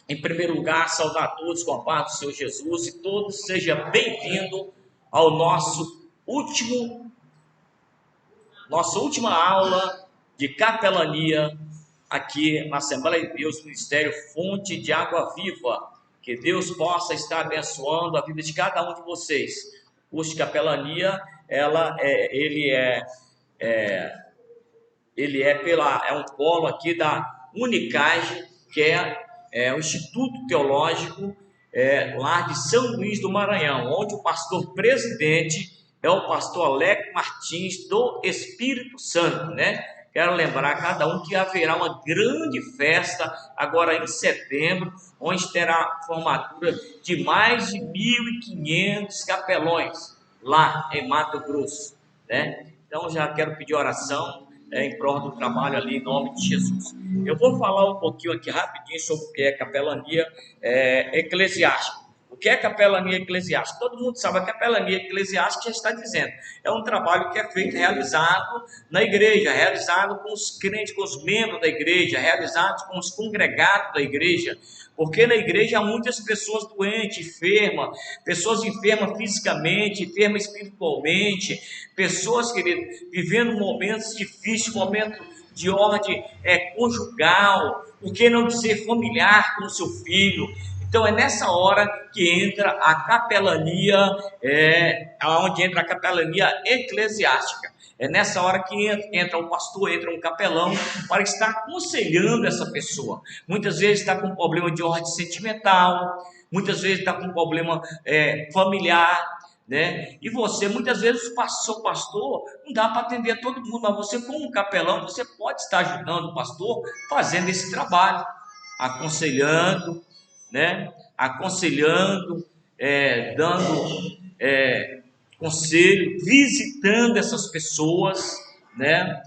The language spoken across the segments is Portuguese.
Em primeiro lugar, saudar a todos com a paz do Senhor Jesus e todos sejam bem-vindos ao nossa última aula de capelania aqui na Assembleia de Deus, Ministério Fonte de Água Viva. Que Deus possa estar abençoando a vida de cada um de vocês. O curso de capelania, é um polo aqui da Unicage, que é o Instituto Teológico lá de São Luís do Maranhão, onde o pastor presidente é o pastor Aleco Martins do Espírito Santo, né? Quero lembrar a cada um que haverá uma grande festa agora em setembro, onde terá a formatura de mais de 1.500 capelões lá em Mato Grosso, né? Então já quero pedir oração em prol do trabalho ali, em nome de Jesus. Eu vou falar um pouquinho aqui rapidinho sobre o que é capelania eclesiástica. O que é capelania eclesiástica? Todo mundo sabe, a capelania eclesiástica já está dizendo. É um trabalho que é feito, realizado na igreja, realizado com os crentes, com os membros da igreja, realizado com os congregados da igreja. Porque na igreja há muitas pessoas doentes, enfermas, pessoas enfermas fisicamente, enfermas espiritualmente, pessoas, querido, vivendo momentos difíceis, momentos de ordem conjugal, por que não dizer familiar com o seu filho. Então é nessa hora que entra a capelania, onde entra a capelania eclesiástica. É nessa hora que entra um pastor, entra um capelão, para estar aconselhando essa pessoa. Muitas vezes está com problema de ordem sentimental, muitas vezes está com problema familiar, né? E você, muitas vezes, o seu pastor, não dá para atender todo mundo, mas você, como capelão, você pode estar ajudando o pastor fazendo esse trabalho, aconselhando, né? Aconselhando, dando conselho, visitando essas pessoas, né?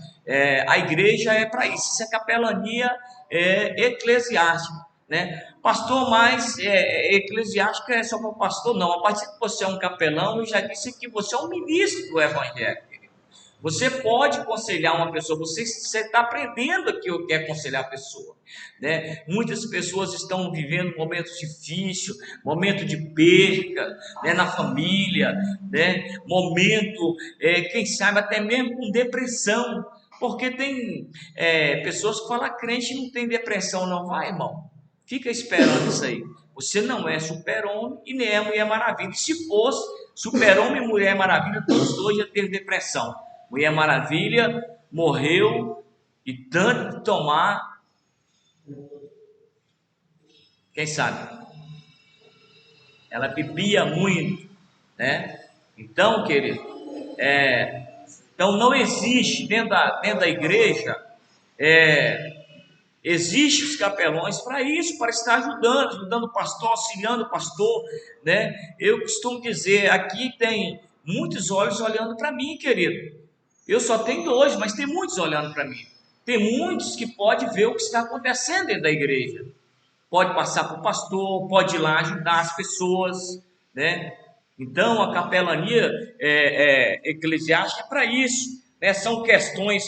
A igreja é para isso é capelania eclesiástica, né? Pastor, mas eclesiástica é só para o pastor? Não, a partir que você é um capelão, eu já disse que você é um ministro do evangelho. Você pode aconselhar uma pessoa, você está aprendendo aqui o que é aconselhar a pessoa, né? Muitas pessoas estão vivendo momentos difíceis, momento de perca, né, na família, né? Momento, quem sabe até mesmo com depressão, porque tem pessoas que falam, crente não tem depressão, não vai, irmão, fica esperando isso aí. Você não é super-homem e nem é Mulher Maravilha. E se fosse super-homem e Mulher Maravilha, todos dois já teve depressão. Mulher Maravilha morreu e tanto de tomar, quem sabe? Ela bebia muito, né? Então, querido, então não existe dentro da igreja, existe os capelões para isso, para estar ajudando o pastor, auxiliando o pastor, né? Eu costumo dizer, aqui tem muitos olhos olhando para mim, querido. Eu só tenho dois, mas tem muitos olhando para mim. Tem muitos que podem ver o que está acontecendo dentro da igreja. Pode passar para o pastor, pode ir lá ajudar as pessoas, né? Então, a capelania eclesiástica é para isso, né? São questões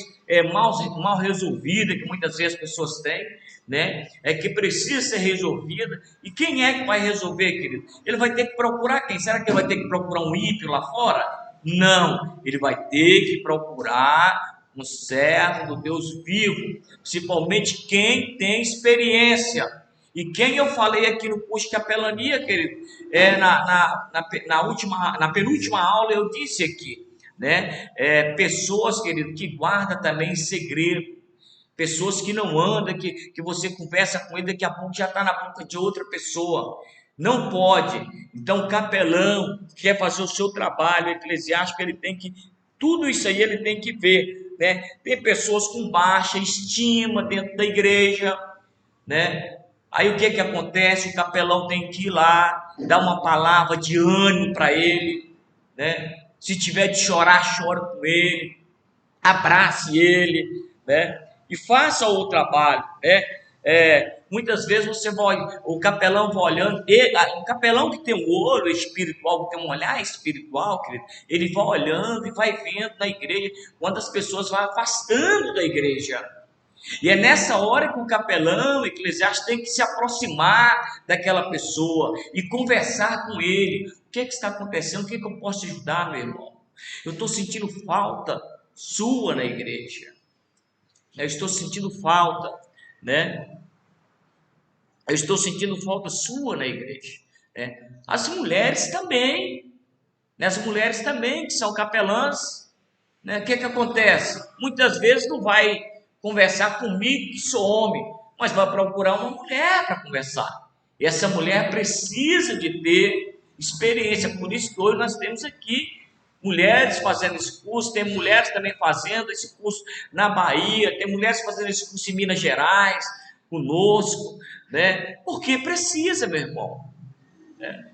mal resolvidas que muitas vezes as pessoas têm, né? Que precisa ser resolvida. E quem é que vai resolver, querido? Ele vai ter que procurar quem? Será que ele vai ter que procurar um ímpio lá fora? Não, ele vai ter que procurar um servo do Deus vivo, principalmente quem tem experiência. E quem eu falei aqui no curso de capelania, querido, na penúltima aula eu disse aqui, né? Pessoas, querido, que guardam também segredo, pessoas que não andam, que você conversa com ele, daqui a pouco já está na boca de outra pessoa. Não pode. Então, o capelão que quer fazer o seu trabalho eclesiástico, ele tem que, tudo isso aí ele tem que ver, né? Tem pessoas com baixa estima dentro da igreja, né? Aí o que acontece? O capelão tem que ir lá, dar uma palavra de ânimo para ele, né? Se tiver de chorar, chora com ele, abrace ele, né? E faça o trabalho, né? Muitas vezes o capelão vai olhando, o capelão que tem um olho espiritual, que tem um olhar espiritual, querido, ele vai olhando e vai vendo na igreja, quando as pessoas vão afastando da igreja. E é nessa hora que o capelão, o eclesiástico, tem que se aproximar daquela pessoa e conversar com ele. O que está acontecendo? O que eu posso te ajudar, meu irmão? Eu estou sentindo falta sua na igreja. Eu estou sentindo falta, né? Eu estou sentindo falta sua na igreja. Né? As mulheres também, né? As mulheres também que são capelãs, né? O que acontece? Muitas vezes não vai conversar comigo que sou homem, mas vai procurar uma mulher para conversar. E essa mulher precisa de ter experiência. Por isso que hoje nós temos aqui mulheres fazendo esse curso, tem mulheres também fazendo esse curso na Bahia, tem mulheres fazendo esse curso em Minas Gerais, conosco, né? Porque precisa, meu irmão. Né?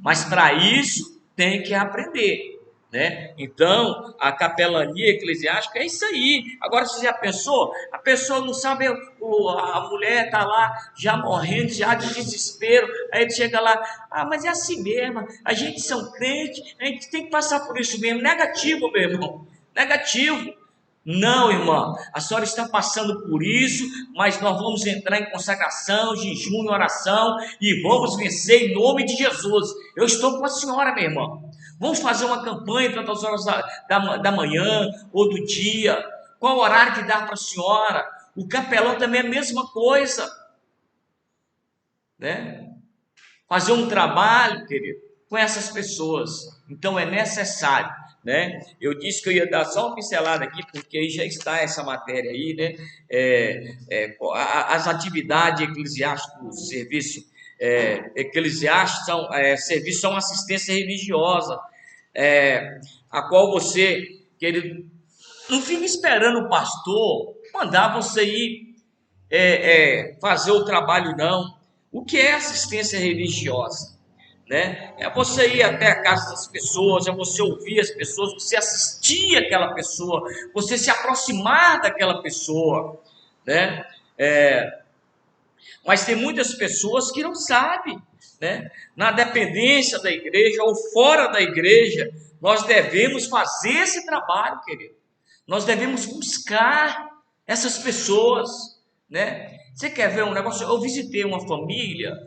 Mas para isso tem que aprender. Né? Então, a capelania eclesiástica é isso aí. Agora, você já pensou? A pessoa não sabe, a mulher está lá já morrendo, já de desespero. Aí ele chega lá, mas é assim mesmo. A gente são crente, a gente tem que passar por isso mesmo. Negativo, meu irmão. Negativo. Não, irmã, a senhora está passando por isso, mas nós vamos entrar em consagração, jejum e oração e vamos vencer em nome de Jesus. Eu estou com a senhora, minha irmã. Vamos fazer uma campanha tantas horas da manhã ou do dia. Qual horário que dá para a senhora? O capelão também é a mesma coisa, né? Fazer um trabalho, querido, com essas pessoas. Então é necessário, né? Eu disse que eu ia dar só uma pincelada aqui, porque aí já está essa matéria aí, né? As atividades eclesiásticas do serviço eclesiástico serviço são assistência religiosa, a qual você, querido, não fica esperando o pastor mandar você ir fazer o trabalho, não. O que é assistência religiosa? Né? É você ir até a casa das pessoas, é você ouvir as pessoas, você assistir aquela pessoa, você se aproximar daquela pessoa, né? Mas tem muitas pessoas que não sabem, né? Na dependência da igreja ou fora da igreja, nós devemos fazer esse trabalho, querido. Nós devemos buscar essas pessoas, né? Você quer ver um negócio? Eu visitei uma família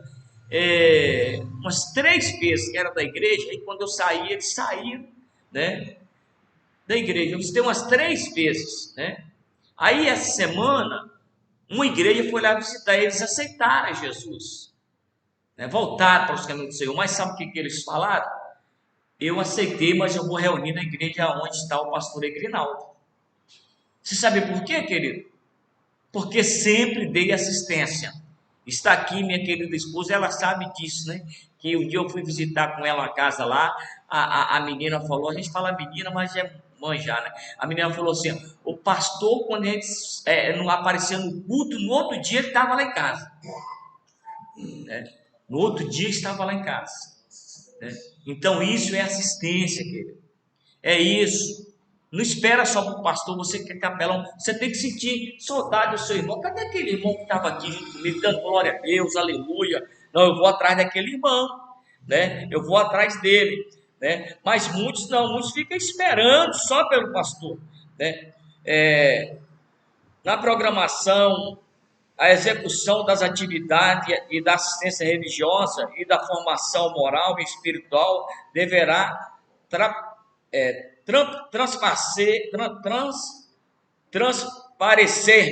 umas 3 vezes que era da igreja, e quando eu saí, eles saíram, né, da igreja. Eu visitei umas 3 vezes, né? Aí essa semana, uma igreja foi lá visitar, eles aceitaram Jesus, né? Voltaram para os caminhos do Senhor. Mas sabe o que eles falaram? Eu aceitei, mas eu vou reunir na igreja onde está o pastor Egrinaldo. Você sabe por quê, querido? Porque sempre dei assistência. Está aqui minha querida esposa, ela sabe disso, né? Que um dia eu fui visitar com ela a casa lá, a menina falou, a gente fala menina, mas é mãe já, né? A menina falou assim, o pastor, quando ele não aparecia no culto, no outro dia ele estava lá em casa. Né? No outro dia estava lá em casa. Né? Então isso é assistência, querido. É isso. Não espera só para o pastor, você que é capelão, você tem que sentir saudade do seu irmão. Cadê aquele irmão que estava aqui junto comigo, dando glória a Deus, aleluia? Não, eu vou atrás daquele irmão, né? Eu vou atrás dele, né? Mas muitos não, muitos ficam esperando só pelo pastor, né? Na programação, a execução das atividades e da assistência religiosa e da formação moral e espiritual deverá transparecer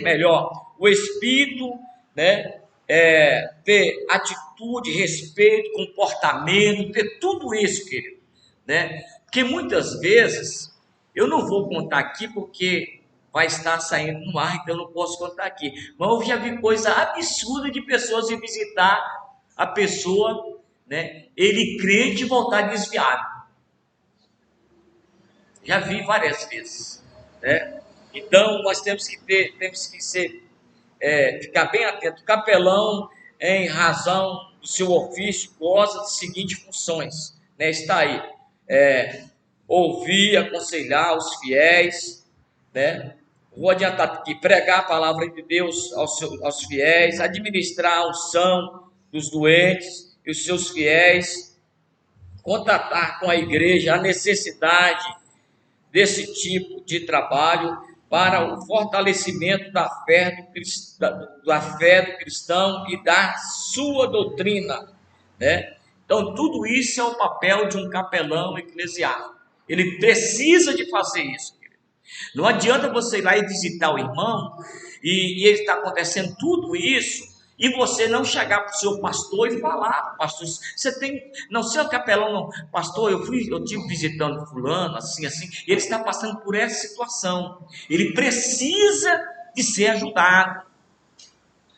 melhor o espírito, né? Ter atitude, respeito, comportamento, ter tudo isso, querido, né? Porque muitas vezes eu não vou contar aqui porque vai estar saindo no ar, então eu não posso contar aqui. Mas eu já vi coisa absurda de pessoas ir visitar a pessoa, né? Ele crente e voltar desviado. Já vi várias vezes, né? Então nós temos que ficar bem atento. O capelão, em razão do seu ofício, goza das seguintes funções, né? Está aí: ouvir, aconselhar os fiéis, né? Vou adiantar aqui: pregar a palavra de Deus aos fiéis, administrar a unção dos doentes e os seus fiéis, contatar com a igreja a necessidade desse tipo de trabalho, para o fortalecimento da fé do cristão e da sua doutrina, né? Então, tudo isso é o papel de um capelão eclesiástico. Ele precisa de fazer isso. Não adianta você ir lá e visitar o irmão e ele está acontecendo tudo isso e você não chegar para o seu pastor e falar, pastor, você tem, não, seu capelão, não, pastor, eu tive visitando fulano, assim, e ele está passando por essa situação, ele precisa de ser ajudado.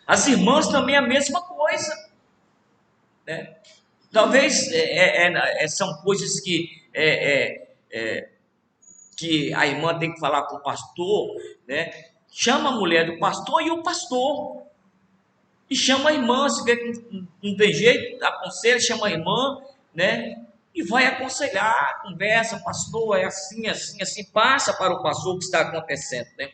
As irmãs também é a mesma coisa, né? Talvez são coisas que a irmã tem que falar com o pastor, né? Chama a mulher do pastor e o pastor. E chama a irmã, se vê que não tem jeito, aconselha, chama a irmã, né? E vai aconselhar, conversa, pastor, é assim, assim, assim, passa para o pastor o que está acontecendo, né?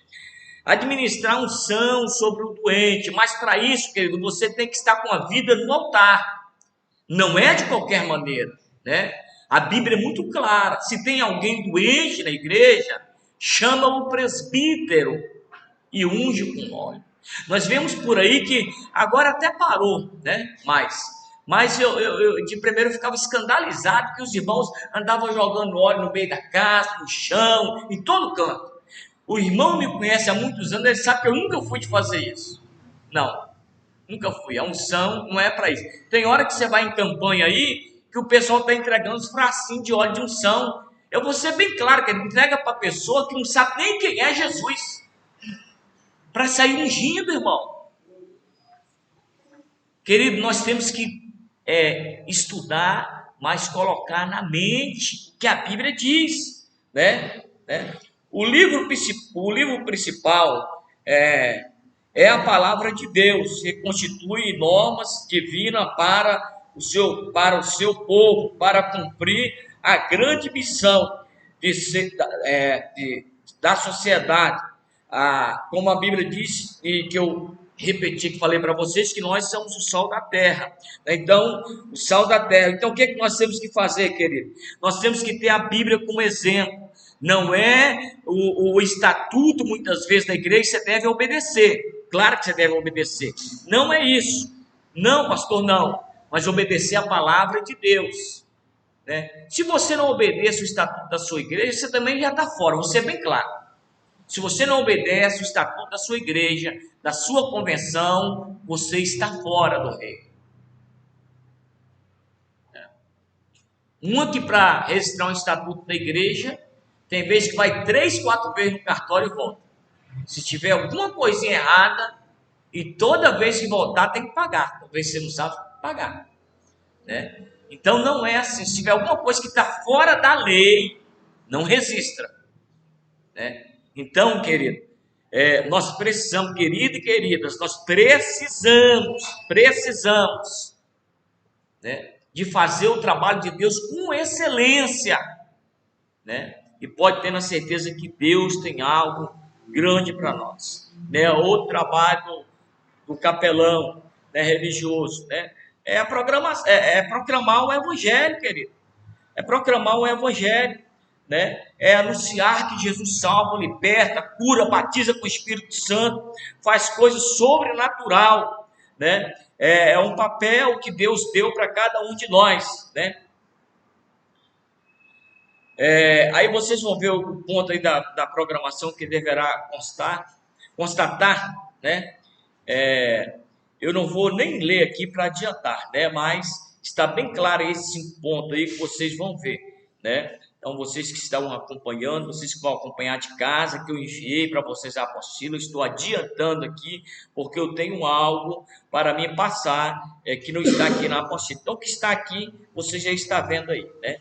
Administrar unção sobre o doente, mas para isso, querido, você tem que estar com a vida no altar. Não é de qualquer maneira, né? A Bíblia é muito clara. Se tem alguém doente na igreja, chama o presbítero e unge com óleo. Nós vemos por aí que agora até parou, né? Mas eu de primeiro ficava escandalizado que os irmãos andavam jogando óleo no meio da casa, no chão, em todo canto. O irmão me conhece há muitos anos, ele sabe que eu nunca fui de fazer isso. Não, nunca fui. A unção não é para isso. Tem hora que você vai em campanha aí, que o pessoal está entregando os fracinhos de óleo de unção. Eu vou ser bem claro, que ele entrega para a pessoa que não sabe nem quem é Jesus, para sair ungindo, irmão. Querido, nós temos que estudar, mas colocar na mente o que a Bíblia diz, né? O livro principal é a palavra de Deus, que constitui normas divinas para o seu povo, para cumprir a grande missão da sociedade. Como a Bíblia diz, e que eu repeti, que falei para vocês, que nós somos o sal da terra. Então, o sal da terra. Então, o que nós temos que fazer, querido? Nós temos que ter a Bíblia como exemplo. Não é o estatuto, muitas vezes, da igreja, você deve obedecer. Claro que você deve obedecer. Não é isso. Não, pastor, não. Mas obedecer a palavra de Deus, né? Se você não obedece o estatuto da sua igreja, você também já está fora. Vou ser bem claro. Se você não obedece o estatuto da sua igreja, da sua convenção, você está fora do reino. Uma que para registrar um estatuto da igreja, tem vezes que vai 3, 4 vezes no cartório e volta. Se tiver alguma coisinha errada, e toda vez que voltar tem que pagar. Talvez você não sabe pagar, né? Então não é assim. Se tiver alguma coisa que está fora da lei, não registra, né? Então, querido, nós precisamos, querido e queridas, nós precisamos, né, de fazer o trabalho de Deus com excelência, né? E pode ter na certeza que Deus tem algo grande para nós, né? O trabalho do capelão, né, religioso, né? Proclamar o evangelho, querido. É proclamar o evangelho, né? É anunciar que Jesus salva, liberta, cura, batiza com o Espírito Santo, faz coisas sobrenatural, né? É um papel que Deus deu para cada um de nós, né? Aí vocês vão ver o ponto aí da programação que deverá constatar, né? Eu não vou nem ler aqui para adiantar, né? Mas está bem claro esse ponto aí que vocês vão ver, né? Então, vocês que estão acompanhando, vocês que vão acompanhar de casa, que eu enviei para vocês a apostila, estou adiantando aqui, porque eu tenho algo para me passar, que não está aqui na apostila. Então, o que está aqui, você já está vendo aí, né?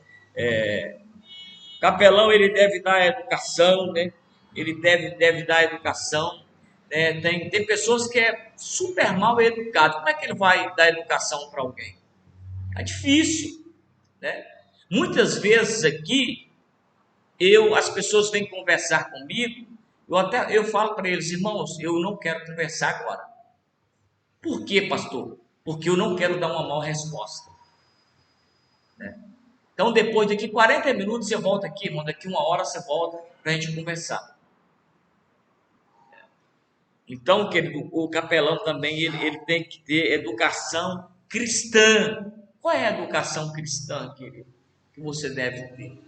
Capelão, ele deve dar educação, né? Ele deve dar educação, né? Tem pessoas que é super mal educado. Como é que ele vai dar educação para alguém? É difícil, né? Muitas vezes aqui, as pessoas vêm conversar comigo, eu falo para eles, irmãos, eu não quero conversar agora. Por quê, pastor? Porque eu não quero dar uma mal resposta, né? Então, depois daqui 40 minutos você volta aqui, irmão, daqui 1 hora você volta para a gente conversar. Então, querido, o capelão também ele tem que ter educação cristã. Qual é a educação cristã, querido, que você deve ter?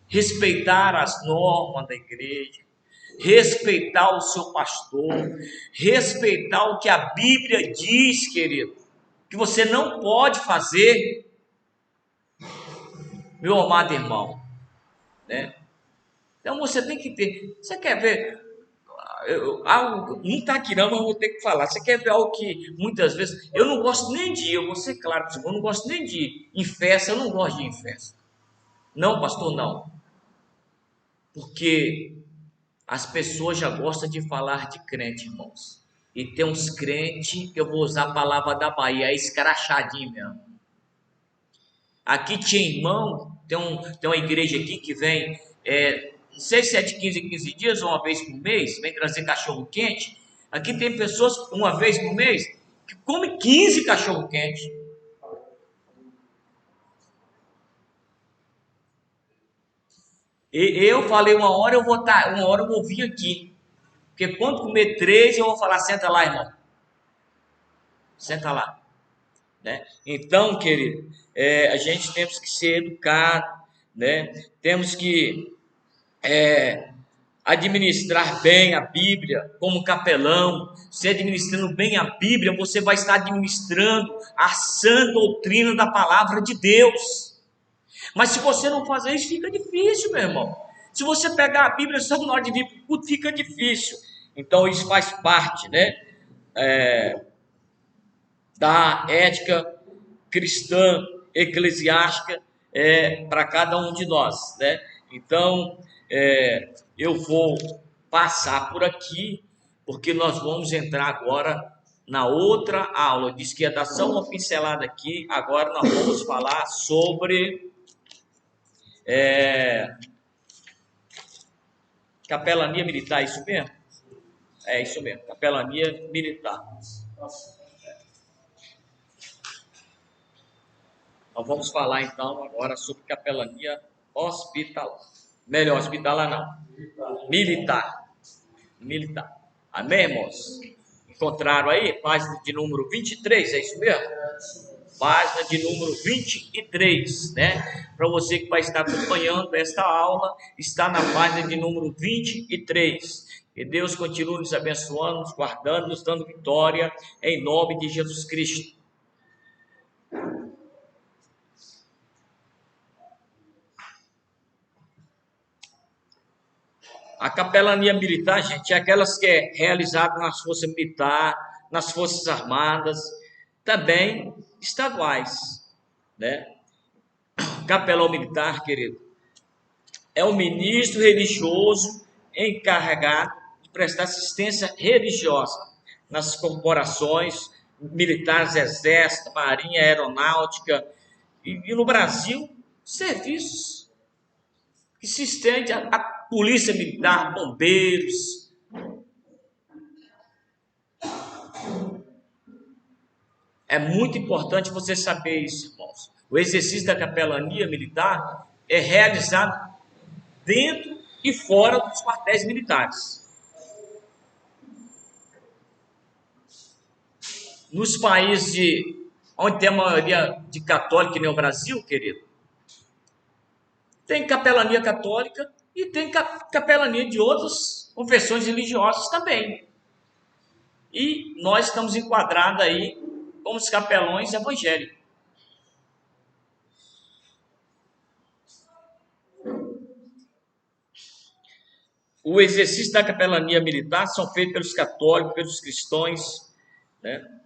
Respeitar as normas da igreja, respeitar o seu pastor, respeitar o que a Bíblia diz, querido, que você não pode fazer, meu amado irmão, né? Então você tem que ter. Você quer ver algo? Não está aqui não, mas eu vou ter que falar. Você quer ver algo que muitas vezes eu não gosto nem de ir, eu vou ser claro, eu não gosto nem de ir em festa, eu não gosto de ir em festa. Não, pastor, não. Porque as pessoas já gostam de falar de crente, irmãos. E tem uns crentes, que eu vou usar a palavra da Bahia, é escrachadinho mesmo. Aqui tinha irmão, tem uma igreja aqui que vem, não sei se é de 15 em 15 dias ou uma vez por mês, vem trazer cachorro quente. Aqui tem pessoas, uma vez por mês, que comem 15 cachorro quente. E eu falei, uma hora eu vou vir aqui. Porque quando comer 3, eu vou falar, senta lá, irmão. Senta lá. Né? Então, querido, a gente temos que ser educado, né? Temos que administrar bem a Bíblia como capelão. Se administrando bem a Bíblia, você vai estar administrando a sã doutrina da palavra de Deus. Mas se você não fazer isso, fica difícil, meu irmão. Se você pegar a Bíblia só na hora de vir para o culto, fica difícil. Então isso faz parte, né, da ética cristã, eclesiástica, para cada um de nós, né? Então, eu vou passar por aqui, porque nós vamos entrar agora na outra aula. Diz que ia dar só uma pincelada aqui, agora nós vamos falar sobre capelania militar, é isso mesmo? É isso mesmo, capelania militar. Nós vamos falar então agora sobre capelania hospitalar. Melhor, hospitalar não. Militar. Militar. Amém, irmãos? Encontraram aí? Página de número 23, é isso mesmo? Página de número 23, né? Para você que vai estar acompanhando esta aula, está na página de número 23. Que Deus continue nos abençoando, nos guardando, nos dando vitória, em nome de Jesus Cristo. A capelania militar, gente, é aquelas que é realizada nas forças militares, nas forças armadas, também estaduais, né? Capelão militar, querido, é o ministro religioso encarregado de prestar assistência religiosa nas corporações militares, exército, marinha, aeronáutica e no Brasil, serviços que se estende a polícia militar, bombeiros. É muito importante você saber isso, irmãos. O exercício da capelania militar é realizado dentro e fora dos quartéis militares. Nos países onde tem a maioria de católico, que nem o Brasil, querido, tem capelania católica e tem capelania de outras confissões religiosas também. E nós estamos enquadrados aí como os capelões evangélicos. O exercício da capelania militar são feitos pelos católicos, pelos cristãos, né?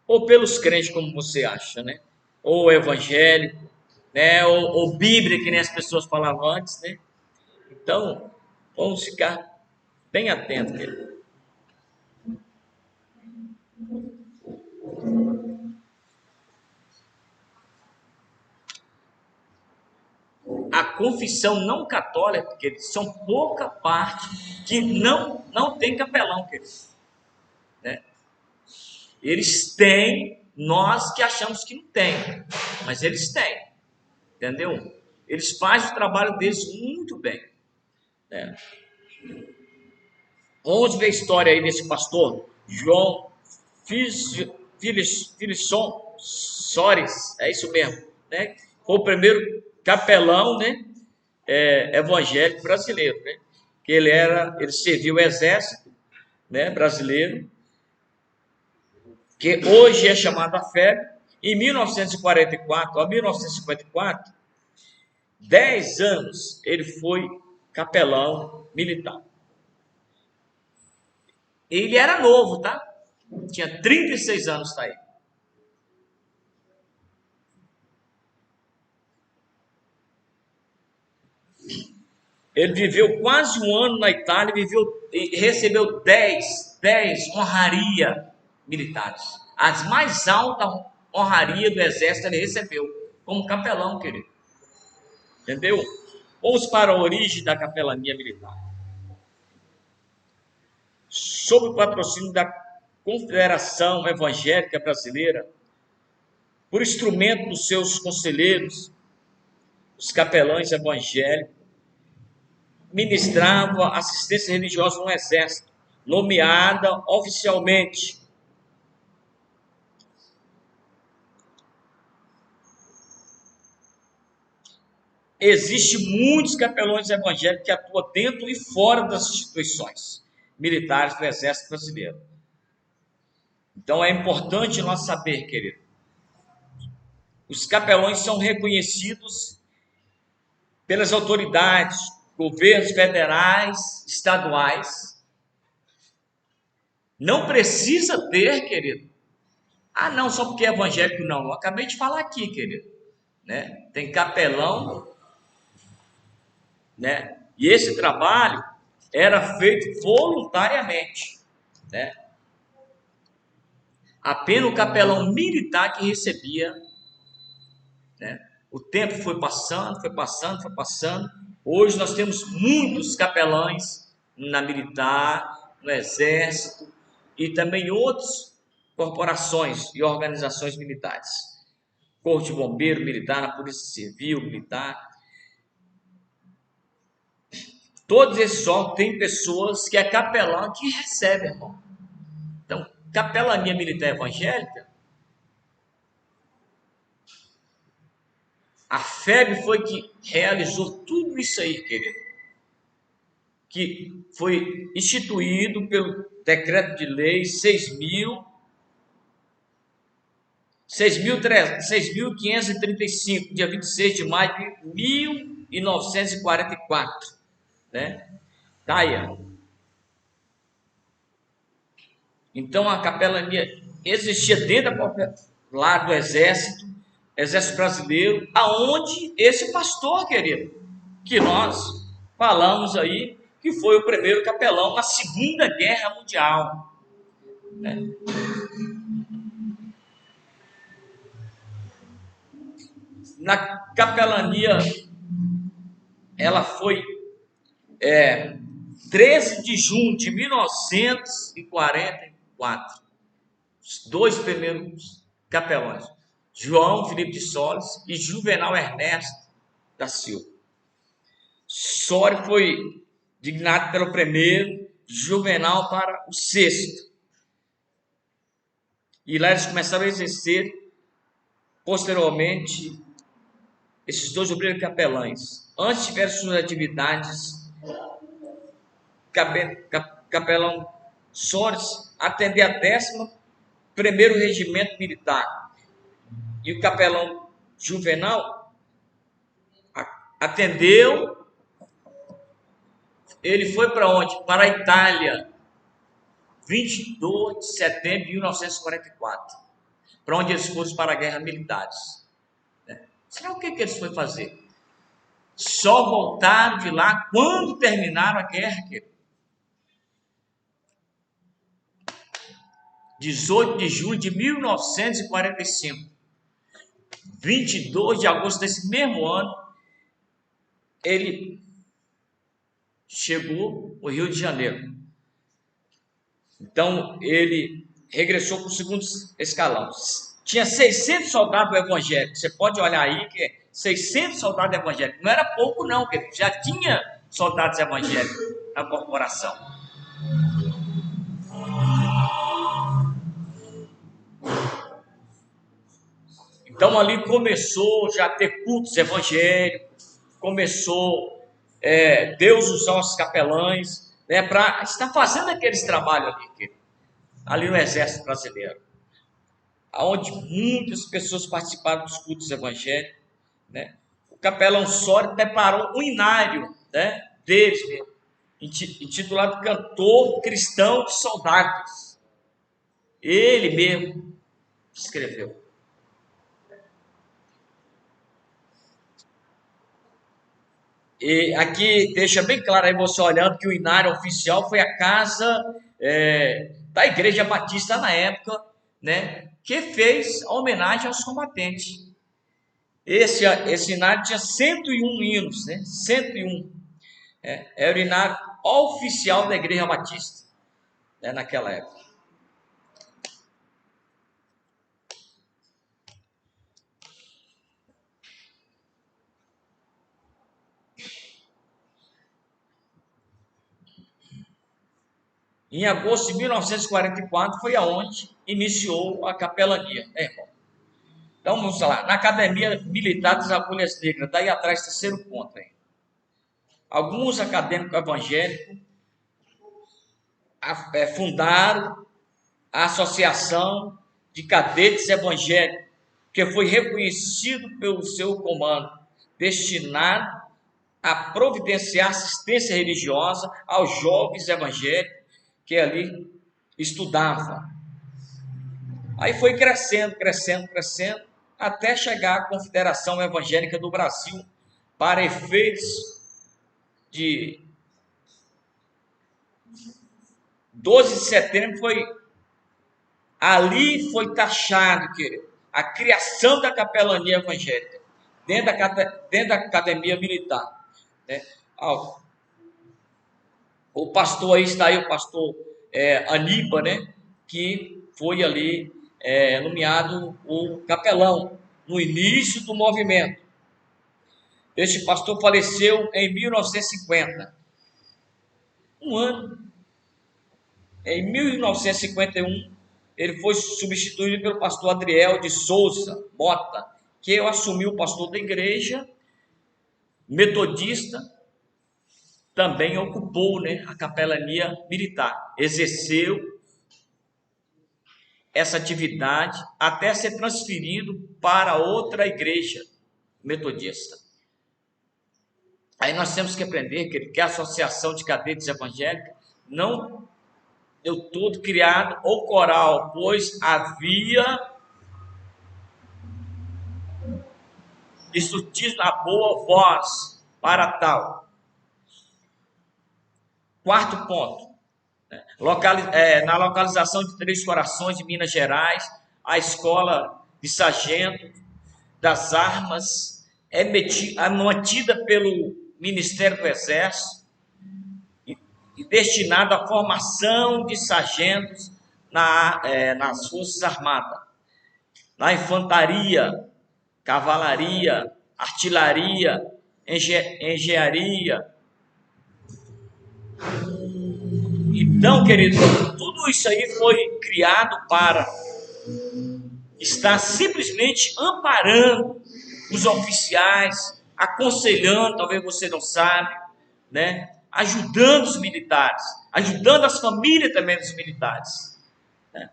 Ou pelos crentes, como você acha, né? Ou evangélico, né? Ou Bíblia, que nem as pessoas falavam antes, né? Então, vamos ficar bem atentos, querido. A confissão não católica, queridos, são pouca parte que não tem capelão, queridos, né? Eles têm, nós que achamos que não tem, mas eles têm, entendeu? Eles fazem o trabalho deles muito bem. Vamos ver a história aí desse pastor, João Filisson Soares, é isso mesmo, né? Foi o primeiro capelão, né? Evangélico brasileiro, né? Que ele serviu o exército, né? Brasileiro, que hoje é chamado a FEB. Em 1944 a 1954, 10 anos ele foi capelão militar. Ele era novo, tá? Tinha 36 anos, tá aí. Ele viveu quase um ano na Itália, e recebeu 10 honraria militares. As mais altas honrarias do exército ele recebeu, como capelão, querido. Entendeu? Vamos para a origem da capelania militar. Sob o patrocínio da Confederação Evangélica Brasileira, por instrumento dos seus conselheiros, os capelães evangélicos ministravam assistência religiosa no exército, nomeada oficialmente. Existem muitos capelões evangélicos que atuam dentro e fora das instituições militares do Exército Brasileiro. Então é importante nós saber, querido, os capelões são reconhecidos pelas autoridades, governos federais, estaduais. Não precisa ter, querido. Ah, não, só porque é evangélico, não. Eu acabei de falar aqui, querido. Né? Tem capelão, né? E esse trabalho era feito voluntariamente, né? Apenas o capelão militar que recebia, né? O tempo foi passando, foi passando, foi passando. Hoje nós temos muitos capelães na militar, no exército e também outras corporações e organizações militares. Corpo de Bombeiro Militar, na Polícia Civil Militar. Todos esses órgãos têm pessoas que é capelão que recebe, irmão. Então, capelania militar evangélica, a FEB foi que realizou tudo isso aí, querido. Que foi instituído pelo decreto de lei 6.535, dia 26 de maio de 1944. Né? Tá aí, ó. Então a capelania existia dentro lá do exército brasileiro, aonde esse pastor, querido, que nós falamos aí, que foi o primeiro capelão na Segunda Guerra Mundial. Né? Na capelania, ela foi 13 de junho de 1944. Os dois primeiros capelões, João Felipe de Solis e Juvenal Ernesto da Silva. Solis foi dignado pelo primeiro, Juvenal para o sexto. E lá eles começaram a exercer, posteriormente, esses dois obreiros capelães. Antes tiveram suas atividades, capelão Solis atender a 11º Regimento Militar. E o capelão Juvenal atendeu. Ele foi para onde? Para a Itália, 22 de setembro de 1944, para onde eles foram para a guerra militares. Será o que eles foram fazer? Só voltaram de lá quando terminaram a guerra, querido. 18 de julho de 1945, 22 de agosto desse mesmo ano, ele chegou ao Rio de Janeiro. Então, ele regressou para o segundo escalão. Tinha 600 soldados evangélicos. Você pode olhar aí que é 600 soldados evangélicos. Não era pouco não, porque já tinha soldados evangélicos na corporação. Então ali começou já a ter cultos evangélicos, começou Deus usar os capelães, né, para estar fazendo aqueles trabalhos ali no Exército Brasileiro, onde muitas pessoas participaram dos cultos evangélicos, né? O capelão Sório preparou um inário, né, deles mesmo, intitulado Cantor Cristão de Soldados. Ele mesmo escreveu. E aqui deixa bem claro aí você olhando que o inário oficial foi a casa da Igreja Batista na época, né, que fez a homenagem aos combatentes. Esse inário tinha 101 hinos, né? 101. Era o inário oficial da Igreja Batista, né, naquela época. Em agosto de 1944 foi aonde iniciou a capelania, né, irmão? Então vamos lá, na Academia Militar das Agulhas Negras, daí atrás, terceiro ponto aí. Alguns acadêmicos evangélicos fundaram a Associação de Cadetes Evangélicos, que foi reconhecido pelo seu comando, destinado a providenciar assistência religiosa aos jovens evangélicos que ali estudavam. Aí foi crescendo, até chegar à Confederação Evangélica do Brasil, para efeitos de 12 de setembro, ali foi taxado, querido, a criação da capelania evangélica dentro da academia militar, né? O pastor aí está aí, o pastor Aníbal, né, que foi ali nomeado o capelão no início do movimento. Este pastor faleceu em 1950. Um ano. Em 1951, ele foi substituído pelo pastor Adriel de Souza Mota, que assumiu o pastor da igreja metodista, também ocupou, né, a capelania militar, exerceu essa atividade até ser transferido para outra igreja metodista. Aí nós temos que aprender que a Associação de Cadetes Evangélicos não deu tudo criado ou coral, pois havia discutir a boa voz para tal. Quarto ponto, na localização de Três Corações, de Minas Gerais, a escola de sargento das armas é mantida pelo Ministério do Exército e destinada à formação de sargentos nas Forças Armadas, na infantaria, cavalaria, artilharia, engenharia. Então, querido, tudo isso aí foi criado para estar simplesmente amparando os oficiais, aconselhando, talvez você não sabe, né? Ajudando os militares, ajudando as famílias também dos militares, né?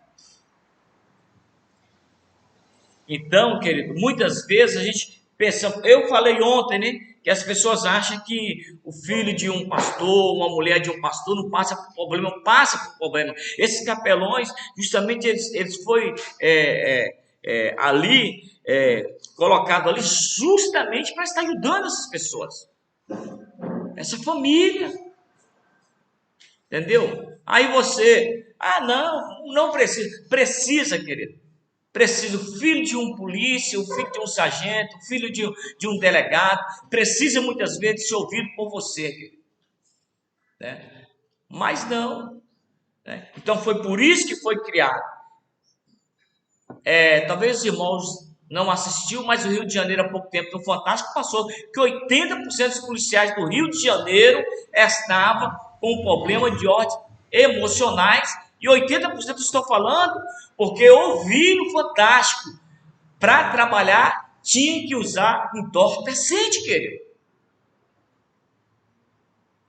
Então, querido, muitas vezes a gente pensa, eu falei ontem, né, que as pessoas acham que o filho de um pastor, uma mulher de um pastor não passa por problema, passa por problema. Esses capelões, justamente eles foram colocados ali justamente para estar ajudando essas pessoas, essa família, entendeu? Aí você, não precisa, querido. Precisa o filho de um polícia, o filho de um sargento, o filho de um delegado, precisa muitas vezes ser ouvido por você, querido, né? Mas não, né? Então foi por isso que foi criado. Talvez os irmãos não assistiu, mas o Rio de Janeiro há pouco tempo no Fantástico passou que 80% dos policiais do Rio de Janeiro estavam com problema de ordem emocionais, e 80% estou falando porque eu vi no Fantástico, para trabalhar tinha que usar entorpecente, querido.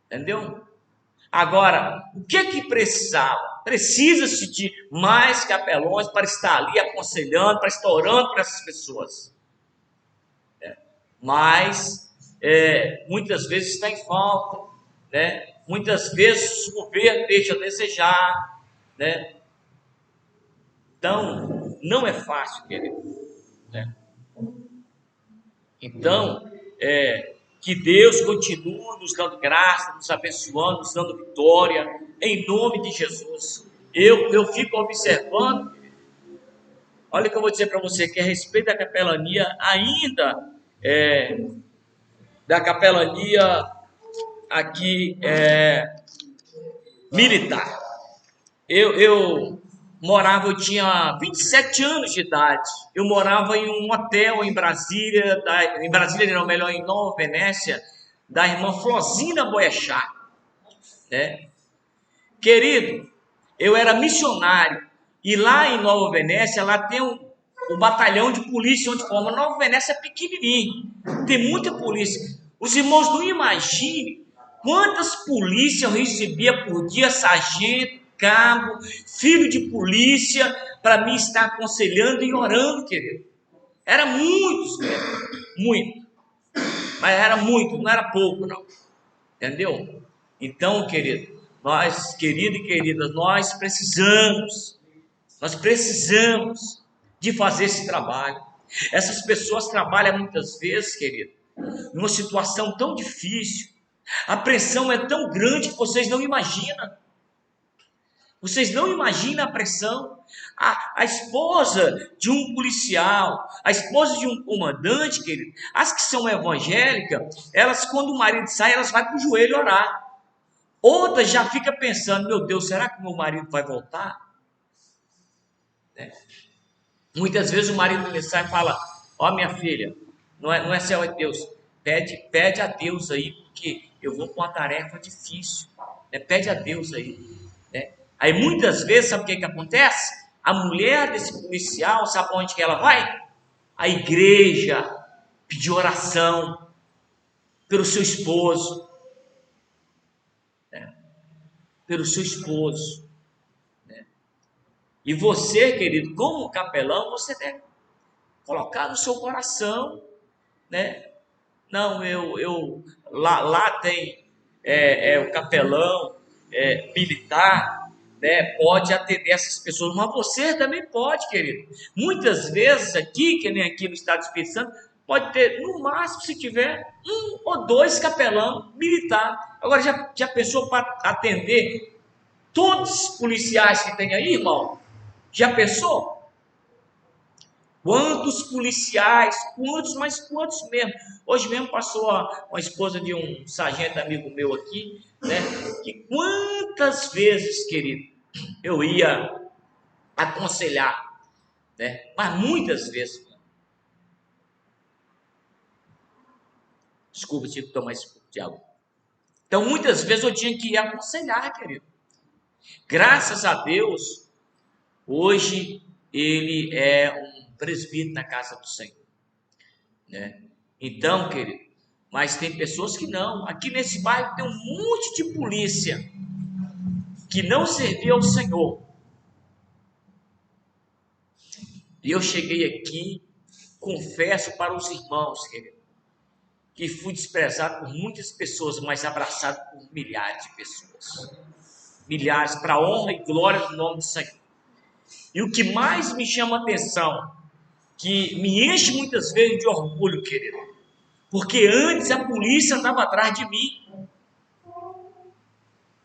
Entendeu? Agora, o que precisava? Precisa-se de mais capelões para estar ali aconselhando, para estar orando para essas pessoas. Mas, muitas vezes está em falta, né? Muitas vezes o governo deixa a desejar, né? Então, não é fácil, querido, né? Então, que Deus continue nos dando graça, nos abençoando, nos dando vitória, em nome de Jesus. Eu fico observando, olha o que eu vou dizer para você, que a respeito da capelania, ainda, da capelania aqui, militar. Eu morava, eu tinha 27 anos de idade. Eu morava em um hotel em Brasília, em Brasília não, melhor, em Nova Venécia, da irmã Flosina Boechat, né? Querido, eu era missionário, e lá em Nova Venécia, lá tem um batalhão de polícia onde forma. Nova Venécia é pequenininho, tem muita polícia. Os irmãos não imaginem quantas polícias eu recebia por dia, sargento, cabo, filho de polícia, para me estar aconselhando e orando, querido. Era muitos, querido, muito. Mas era muito, não era pouco, não. Entendeu? Então, querido, nós, querido e queridas, nós precisamos de fazer esse trabalho. Essas pessoas trabalham muitas vezes, querido, numa situação tão difícil. A pressão é tão grande que vocês não imaginam. Vocês não imaginam a pressão. A esposa de um policial, a esposa de um comandante, querido, as que são evangélicas, elas, quando o marido sai, elas vão para o joelho orar. Outras já fica pensando, meu Deus, será que meu marido vai voltar? Muitas vezes o marido lhe sai e fala, ó minha filha, não é céu, é Deus. Pede a Deus aí, porque eu vou com uma tarefa difícil. Pede a Deus aí. Aí muitas vezes, sabe o que acontece? A mulher desse policial, sabe onde que ela vai? A igreja, pedir oração pelo seu esposo. Pelo seu esposo. E você, querido, como capelão, você deve colocar no seu coração, né? Não, lá tem o capelão militar, né? Pode atender essas pessoas, mas você também pode, querido. Muitas vezes aqui, que nem aqui no estado do Espírito Santo, pode ter, no máximo, se tiver, 1 ou 2 capelão militar. Agora, já pensou para atender todos os policiais que tem aí, irmão? Já pensou? Quantos policiais, mas quantos mesmo? Hoje mesmo passou uma esposa de um sargento amigo meu aqui, né? Que quantas vezes, querido, eu ia aconselhar, né? Mas muitas vezes. Desculpa, tive que tomar esse pouco de água. Então, muitas vezes eu tinha que ir aconselhar, querido. Graças a Deus, hoje ele é um presbítero na casa do Senhor, né? Então, querido, mas tem pessoas que não. Aqui nesse bairro tem um monte de polícia que não serviu ao Senhor. E eu cheguei aqui, confesso para os irmãos, querido, que fui desprezado por muitas pessoas, mas abraçado por milhares de pessoas. Milhares, para a honra e glória do nome do Senhor. E o que mais me chama a atenção, que me enche muitas vezes de orgulho, querido, porque antes a polícia andava atrás de mim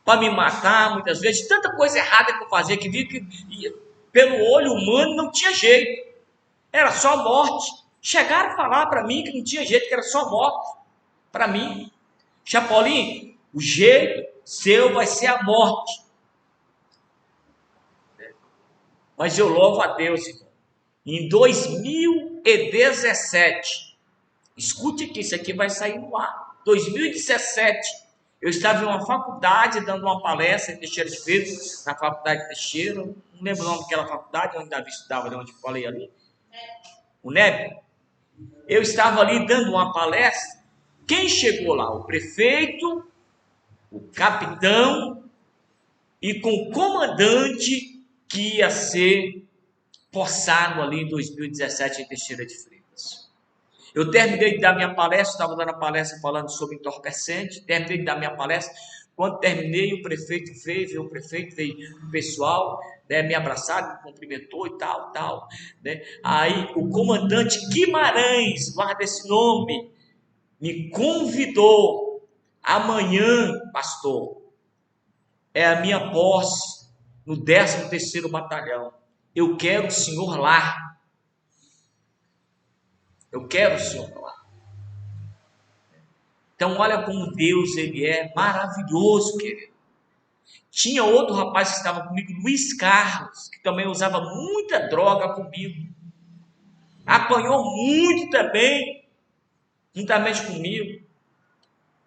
para me matar, muitas vezes, tanta coisa errada que eu fazia, que vi que pelo olho humano não tinha jeito, era só morte. Chegaram a falar para mim que não tinha jeito, que era só morte para mim. Chapolin, o jeito seu vai ser a morte. Mas eu louvo a Deus, irmão. Em 2017, escute aqui, isso aqui vai sair no ar. 2017, eu estava em uma faculdade dando uma palestra em Teixeira de Freitas, na faculdade de Teixeira, não lembro o nome daquela faculdade, onde Davi estudava, de onde eu falei ali, o NEB. Eu estava ali dando uma palestra. Quem chegou lá? O prefeito, o capitão e com o comandante que ia ser possado ali em 2017 em Teixeira de Freitas. Eu terminei de dar minha palestra, estava dando a palestra falando sobre entorpecente, terminei de dar minha palestra. Quando terminei, o prefeito veio o pessoal, né, me abraçaram, me cumprimentou e tal, né? Aí o comandante Guimarães, guarda esse nome, me convidou. Amanhã, pastor, é a minha posse no 13º Batalhão. Eu quero o senhor lá. Eu quero o senhor lá. Então, olha como Deus, ele é maravilhoso, querido. Tinha outro rapaz que estava comigo, Luiz Carlos, que também usava muita droga comigo. Apanhou muito também, juntamente comigo.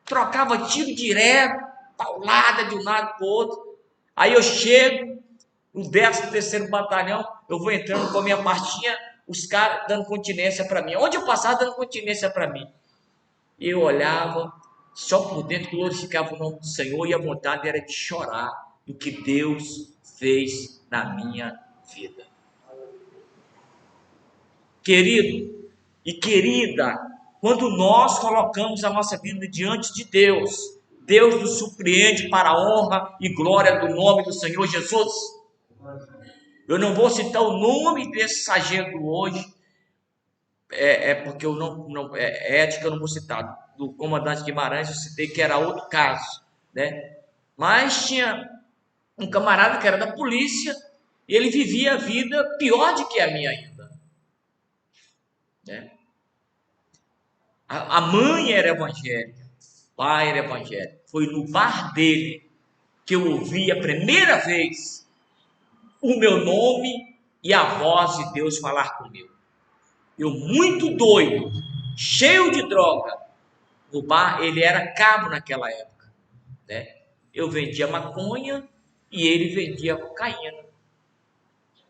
Trocava tiro direto, paulada de um lado para o outro. Aí eu chego no 13º Batalhão, eu vou entrando com a minha pastinha, os caras dando continência para mim. Onde eu passava dando continência para mim. E eu olhava, só por dentro glorificava o nome do Senhor e a vontade era de chorar do que Deus fez na minha vida. Querido e querida, quando nós colocamos a nossa vida diante de Deus, Deus nos surpreende para a honra e glória do nome do Senhor Jesus. Eu não vou citar o nome desse sargento hoje, porque eu não é ética, eu não vou citar. Do comandante Guimarães, eu citei que era outro caso, né? Mas tinha um camarada que era da polícia e ele vivia a vida pior do que a minha ainda, né? A mãe era evangélica, o pai era evangélico. Foi no bar dele que eu ouvi a primeira vez o meu nome e a voz de Deus falar comigo. Eu muito doido, cheio de droga. No bar, ele era cabo naquela época, né? Eu vendia maconha e ele vendia cocaína,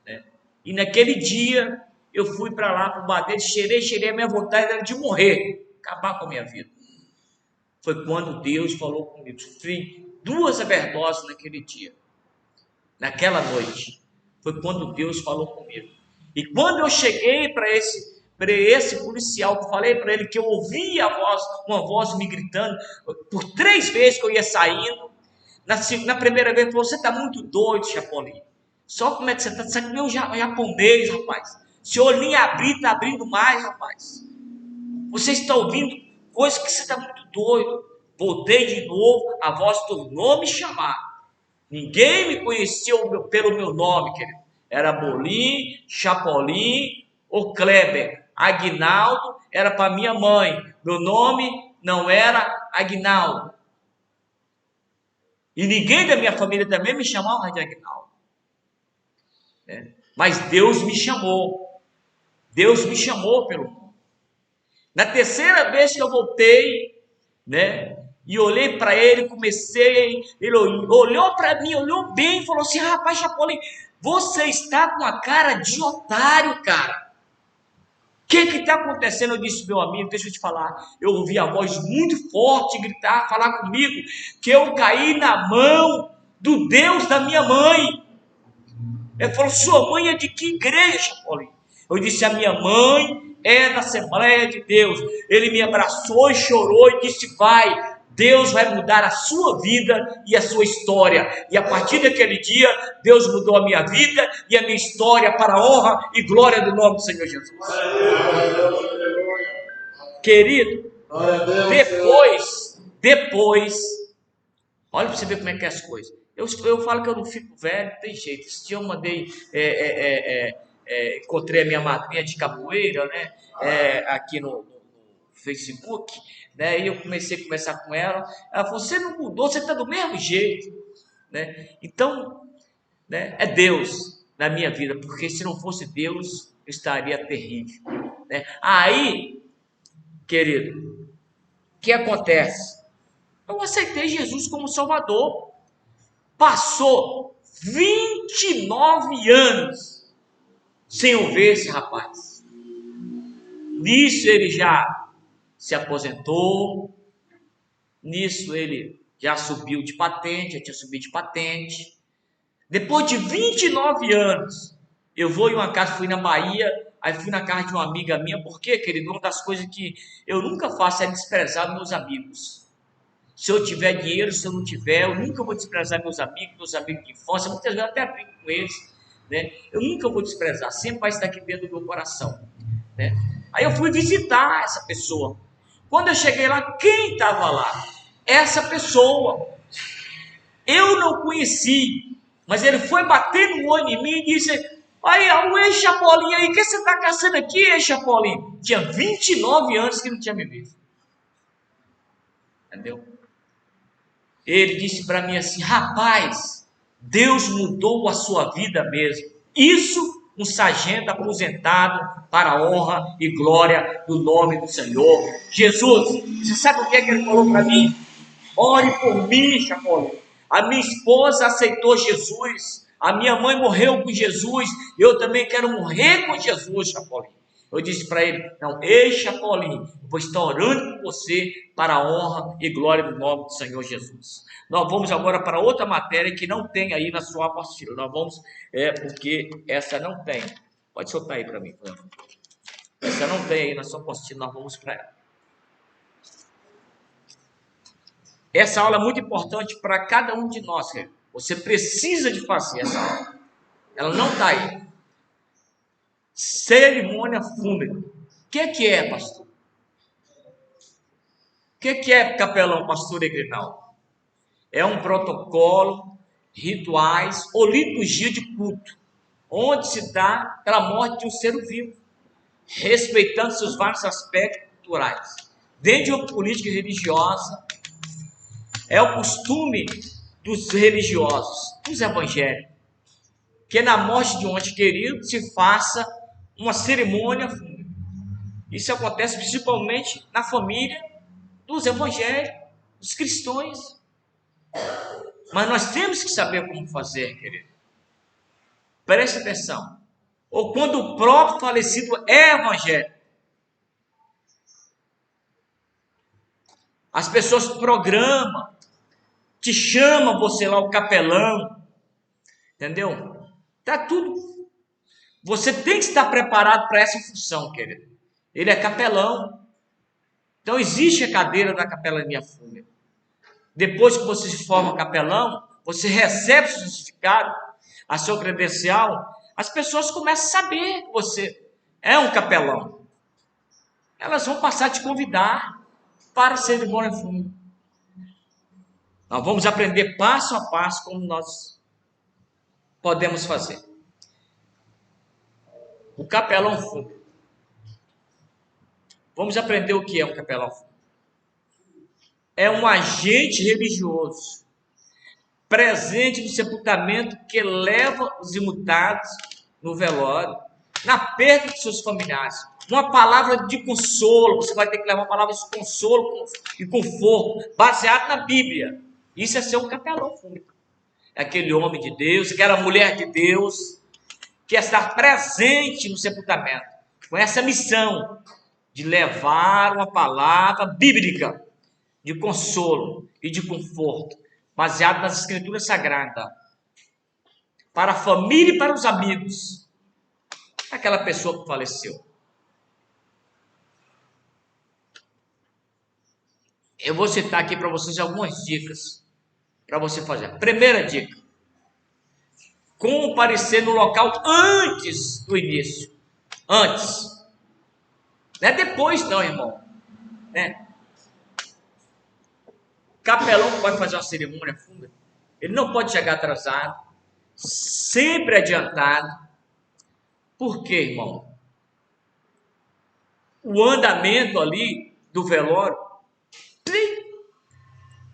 né? E naquele dia, eu fui para lá, para o bar dele, cheirei, a minha vontade era de morrer, acabar com a minha vida. Foi quando Deus falou comigo. Sofri 2 overdoses naquele dia, naquela noite. Foi quando Deus falou comigo. E quando eu cheguei para esse policial, que eu falei para ele que eu ouvi uma voz me gritando, por 3 vezes que eu ia saindo. Na primeira vez ele falou: você está muito doido, Chapolin. Só como é que você está? Você é meu japonês, rapaz. Seu olhinho abrir, está abrindo mais, rapaz. Você está ouvindo coisa que você está muito doido. Voltei de novo, a voz tornou me chamar. Ninguém me conhecia pelo meu nome, querido. Era Bolim, Chapolin ou Kleber. Aguinaldo era para minha mãe. Meu nome não era Aguinaldo. E ninguém da minha família também me chamava de Aguinaldo, né? Mas Deus me chamou. Deus me chamou pelo nome. Na terceira vez que eu voltei, né? E olhei para ele, ele olhou para mim, olhou bem e falou assim: rapaz, Chapolin, você está com a cara de otário, cara. O que está acontecendo? Eu disse: meu amigo, deixa eu te falar. Eu ouvi a voz muito forte gritar, falar comigo, que eu caí na mão do Deus da minha mãe. Ele falou: sua mãe é de que igreja, Chapolin? Eu disse: a minha mãe é da Assembleia de Deus. Ele me abraçou e chorou e disse: vai, Deus vai mudar a sua vida e a sua história. E a partir daquele dia, Deus mudou a minha vida e a minha história para a honra e glória do nome do Senhor Jesus. Querido, depois, olha para você ver como é que é as coisas. Eu falo que eu não fico velho, não tem jeito. Esse dia eu mandei, encontrei a minha madrinha de capoeira, né? Aqui no Facebook, né? E eu comecei a conversar com ela. Ela falou: você não mudou, você está do mesmo jeito, né? Então, né? É Deus. na minha vida, porque se não fosse Deus, estaria terrível, né? Aí, querido, o que acontece? Eu aceitei Jesus como Salvador. Passou 29 anos sem eu ver esse rapaz. Nisso ele já se aposentou, nisso ele já subiu de patente, já tinha subido de patente. Depois de 29 anos, eu vou em uma casa, fui na Bahia, aí fui na casa de uma amiga minha, porque, querido, uma das coisas que eu nunca faço é desprezar meus amigos. Se eu tiver dinheiro, se eu não tiver, eu nunca vou desprezar meus amigos de infância, muitas vezes eu até brinco com eles, né? Eu nunca vou desprezar, sempre vai estar aqui dentro do meu coração, né? Aí eu fui visitar essa pessoa. Quando eu cheguei lá, quem estava lá? Essa pessoa. Eu não conheci, mas ele foi bater no olho em mim e disse: aí, o ex-Chapolin aí, o que você está caçando aqui, ex-Chapolin? Tinha 29 anos que não tinha me visto. Entendeu? Ele disse para mim assim: rapaz, Deus mudou a sua vida mesmo. Isso, um sargento aposentado para a honra e glória do nome do Senhor Jesus. Você sabe o que é que ele falou para mim? Ore por mim, Chapolin. A minha esposa aceitou Jesus. A minha mãe morreu com Jesus. Eu também quero morrer com Jesus, Chapolin. Eu disse para ele: não, ei, Chapolin, eu vou estar orando por você para a honra e glória do nome do Senhor Jesus. Nós vamos agora para outra matéria que não tem aí na sua apostila. Nós vamos, porque essa não tem. Pode soltar aí para mim, por favor. Essa não tem aí na sua apostila, nós vamos para ela. Essa aula é muito importante para cada um de nós. Você precisa de fazer essa aula. Ela não está aí. Cerimônia fúnebre. O que é, pastor? O que é, capelão, pastor Egrinaldo? É um protocolo, rituais ou liturgia de culto, onde se dá pela morte de um ser vivo, respeitando seus vários aspectos culturais. Desde a política religiosa, é o costume dos religiosos, dos evangélicos, que na morte de um ente querido se faça uma cerimônia fúnebre. Isso acontece principalmente na família dos evangélicos, dos cristãos. Mas nós temos que saber como fazer, querido. Preste atenção. Ou quando o próprio falecido é evangélico. As pessoas programam, te chamam você lá, o capelão. Entendeu? Tá tudo. Você tem que estar preparado para essa função, querido. Ele é capelão. Então existe a cadeira da capelania fúnebre. Depois que você se forma capelão, você recebe o seu certificado, a sua credencial, as pessoas começam a saber que você é um capelão. Elas vão passar a te convidar para a cerimônia fúnebre. Nós vamos aprender passo a passo como nós podemos fazer. O capelão fúnebre. Vamos aprender o que é um capelão fúnebre. É um agente religioso presente no sepultamento que leva os imutados no velório, na perda de seus familiares. Uma palavra de consolo, você vai ter que levar uma palavra de consolo e conforto, baseado na Bíblia. Isso é ser um capelão fúnebre. É aquele homem de Deus, aquela mulher de Deus, que está presente no sepultamento, com essa missão de levar uma palavra bíblica de consolo e de conforto, baseado nas Escrituras Sagradas, para a família e para os amigos daquela pessoa que faleceu. Eu vou citar aqui para vocês algumas dicas para você fazer. Primeira dica: comparecer no local antes do início. Antes. Não é depois não, irmão. Capelão que vai fazer uma cerimônia fúnebre, ele não pode chegar atrasado, sempre adiantado. Por quê, irmão? O andamento ali do velório,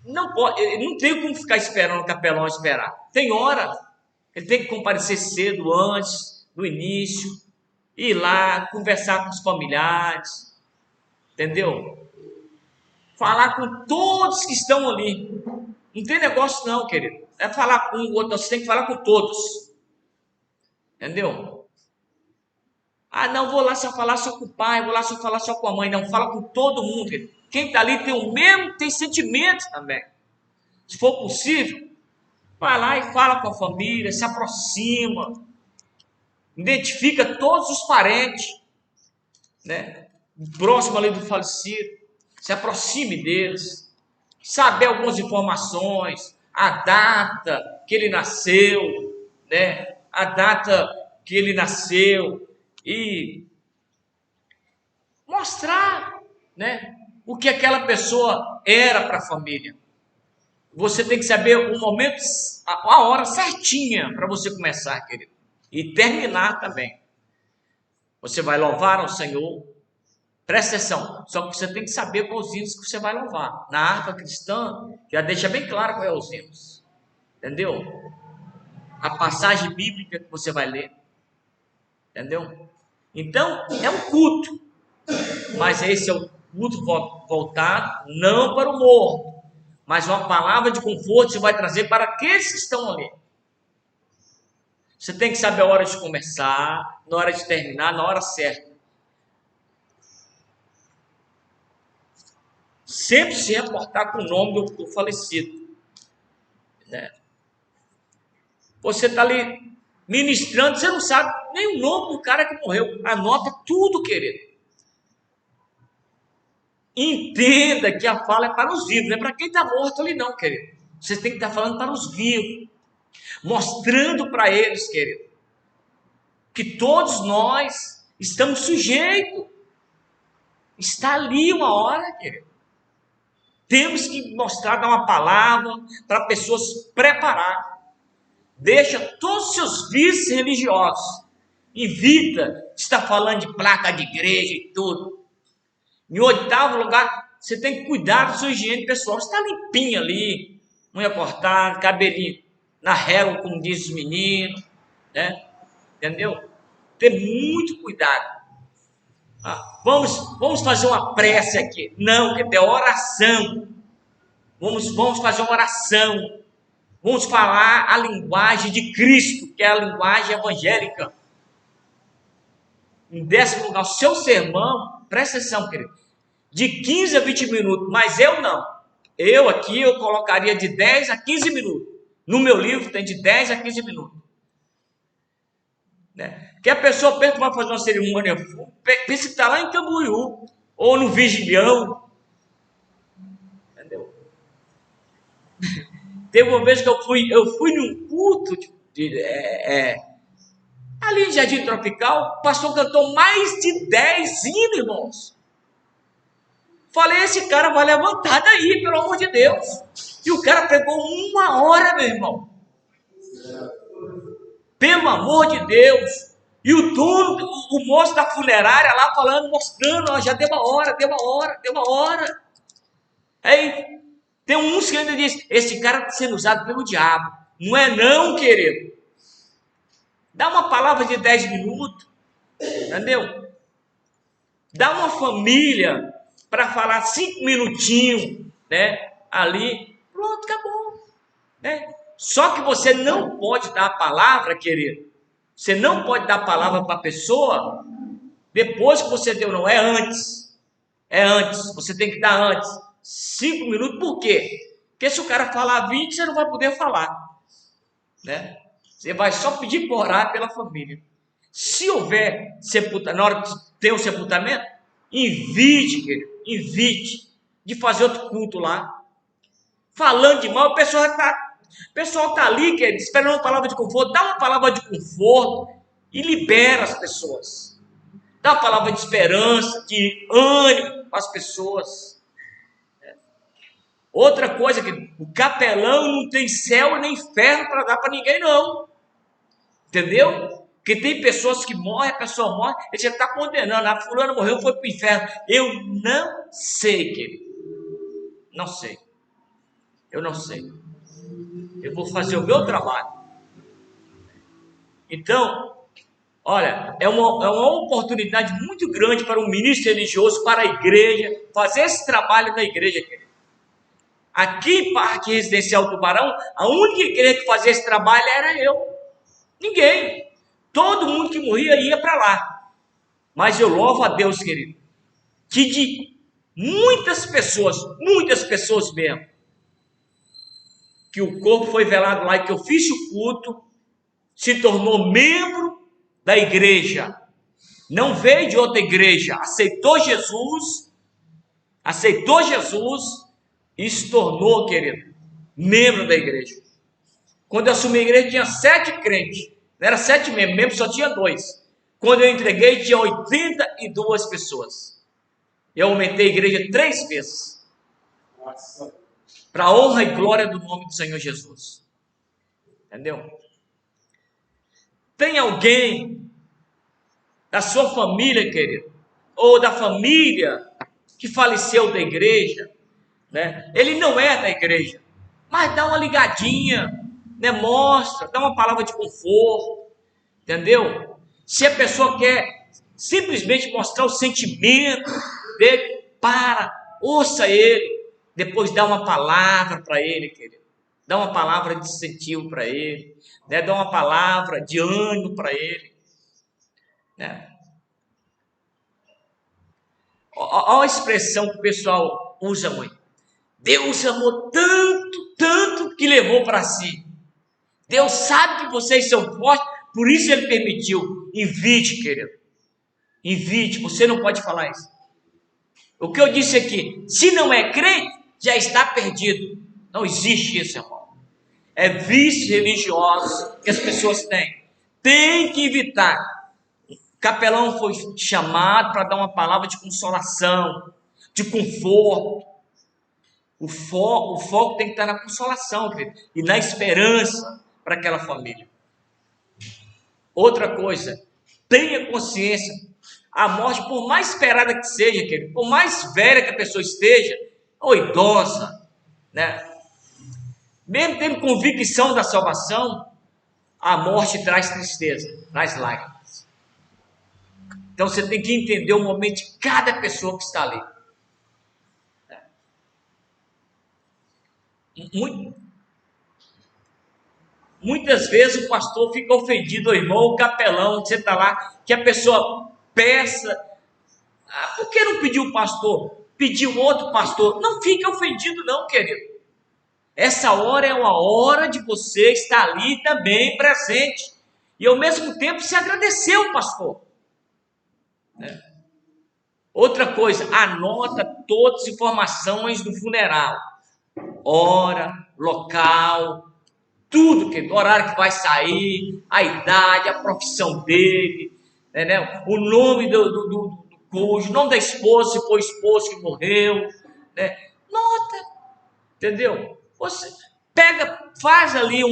não pode, ele não tem como ficar esperando o capelão esperar. Tem hora Ele tem que comparecer cedo, antes do início, ir lá, conversar com os familiares, entendeu? Falar com todos que estão ali. Não tem negócio não, querido. É falar com o outro, você tem que falar com todos. Entendeu? Ah, não, vou lá só falar só com o pai, vou lá só falar só com a mãe. Não, fala com todo mundo, querido. Quem está ali tem o mesmo, tem sentimentos também. Se for possível, vai lá e fala com a família, se aproxima, identifica todos os parentes, né? Próximo ali do falecido, se aproxime deles, saber algumas informações, a data que ele nasceu, né? A data que ele nasceu e mostrar, né? O que aquela pessoa era para a família. Você tem que saber o momento, a hora certinha para você começar, querido, e terminar também. Você vai louvar ao Senhor. Presta atenção, só que você tem que saber quais os hinos que você vai louvar. Na harpa cristã, já deixa bem claro qual é os hinos. Entendeu? A passagem bíblica que você vai ler. Entendeu? Então, é um culto. Mas esse é o culto voltado não para o morto, mas uma palavra de conforto você vai trazer para aqueles que estão ali. Você tem que saber a hora de começar, na hora de terminar, na hora certa. Sempre se reportar com o nome do falecido. Né? Você está ali ministrando, você não sabe nem o nome do cara que morreu. Anota tudo, querido. Entenda que a fala é para os vivos, não é para quem está morto ali não, querido. Você tem que estar falando para os vivos. Mostrando para eles, querido, que todos nós estamos sujeitos. Está ali uma hora, querido. Temos que mostrar, dar uma palavra para a pessoa se preparar. Deixa todos os seus vícios religiosos. Evita estar falando de placa de igreja e tudo. Em oitavo lugar, você tem que cuidar da sua higiene pessoal. Você está limpinho ali, unha cortada, cabelinho na régua, como diz os meninos, né? Entendeu? Ter muito cuidado. Ah, vamos fazer uma prece aqui. Não, que é oração. Vamos fazer uma oração. Vamos falar a linguagem de Cristo, que é a linguagem evangélica. Em décimo lugar, o seu sermão, presta atenção, querido, de 15 a 20 minutos, mas eu não. Eu aqui, eu colocaria de 10 a 15 minutos. No meu livro tem de 10 a 15 minutos. Né? Que a pessoa pensa que vai fazer uma cerimônia, pensa que está lá em Camboriú, ou no Vigilhão. Entendeu? Teve uma vez que eu fui num culto ali em Jardim Tropical, o pastor cantou mais de 10 hinos, irmãos. Falei, esse cara vai levantar daí, pelo amor de Deus. E o cara pregou 1 hora, meu irmão. Pelo amor de Deus. E o dono, o moço da funerária lá falando, mostrando, ó, já deu uma hora, deu uma hora, deu uma hora. Aí tem uns que ainda diz, esse cara está sendo usado pelo diabo. Não é não, querido. Dá uma palavra de 10 minutos, entendeu? Dá uma família para falar 5 minutinhos, né? Ali, pronto, acabou. Né? Só que você não pode dar a palavra, querido. Você não pode dar a palavra para a pessoa depois que você deu, não, é antes. É antes, você tem que dar antes. 5 minutos, por quê? Porque se o cara falar 20, você não vai poder falar. Né? Você vai só pedir para orar pela família. Se houver sepultamento, na hora que tem o sepultamento, invite, querido, invite de fazer outro culto lá. Falando de mal, o pessoal está ali, querido, esperando uma palavra de conforto. Dá uma palavra de conforto e libera as pessoas. Dá uma palavra de esperança, de ânimo para as pessoas. Outra coisa, que o capelão não tem céu nem inferno para dar para ninguém, não. Entendeu? Porque tem pessoas que morrem, a pessoa morre, ele já está condenando. A fulana morreu, foi para o inferno. Eu não sei, querido. Não sei. Eu não sei. Eu vou fazer o meu trabalho. Então, olha, é uma oportunidade muito grande para um ministro religioso, para a igreja, fazer esse trabalho na igreja, querido. Aqui em Parque Residencial Tubarão, a única igreja que fazia esse trabalho era eu. Ninguém. Todo mundo que morria ia para lá. Mas eu louvo a Deus, querido, que de muitas pessoas mesmo, que o corpo foi velado lá e que eu fiz o culto, se tornou membro da igreja. Não veio de outra igreja, aceitou Jesus e se tornou, querido, membro da igreja. Quando eu assumi a igreja tinha 7 crentes, não era 7 membros, só tinha 2. Quando eu entreguei tinha 82 pessoas. Eu aumentei a igreja 3 vezes. Para a honra e glória do nome do Senhor Jesus. Entendeu? Tem alguém da sua família, querido, ou da família que faleceu da igreja, né? Ele não é da igreja, mas dá uma ligadinha, né? Mostra, dá uma palavra de conforto, entendeu? Se a pessoa quer simplesmente mostrar o sentimento dele, ouça ele, depois dá uma palavra para ele, querido. Dá uma palavra de incentivo para ele, né? Dá uma palavra de ânimo para ele, né? Olha a expressão que o pessoal usa muito. Deus amou tanto, tanto que levou para si. Deus sabe que vocês são fortes, por isso Ele permitiu. Invite, querido. Invite, você não pode falar isso. O que eu disse aqui, se não é crente, já está perdido. Não existe isso, irmão. É vícios religiosos que as pessoas têm. Tem que evitar. O capelão foi chamado para dar uma palavra de consolação, de conforto. O foco tem que estar na consolação, querido, e na esperança para aquela família. Outra coisa, tenha consciência. A morte, por mais esperada que seja, querido, por mais velha que a pessoa esteja, ou idosa, né? Mesmo tendo convicção da salvação, a morte traz tristeza, traz lágrimas. Então você tem que entender o momento de cada pessoa que está ali. Muitas vezes o pastor fica ofendido, o irmão, o capelão, você está lá, que a pessoa peça, por que não pediu o pastor? Pediu outro pastor. Não fica ofendido não, querido. Essa hora é uma hora de você estar ali também presente. E ao mesmo tempo se agradecer ao pastor. Né? Outra coisa, anota todas as informações do funeral. Hora, local, tudo, que horário que vai sair, a idade, a profissão dele, né? O nome do cônjuge, o nome da esposa, se foi esposo que morreu, né? Nota, entendeu? Você pega, faz ali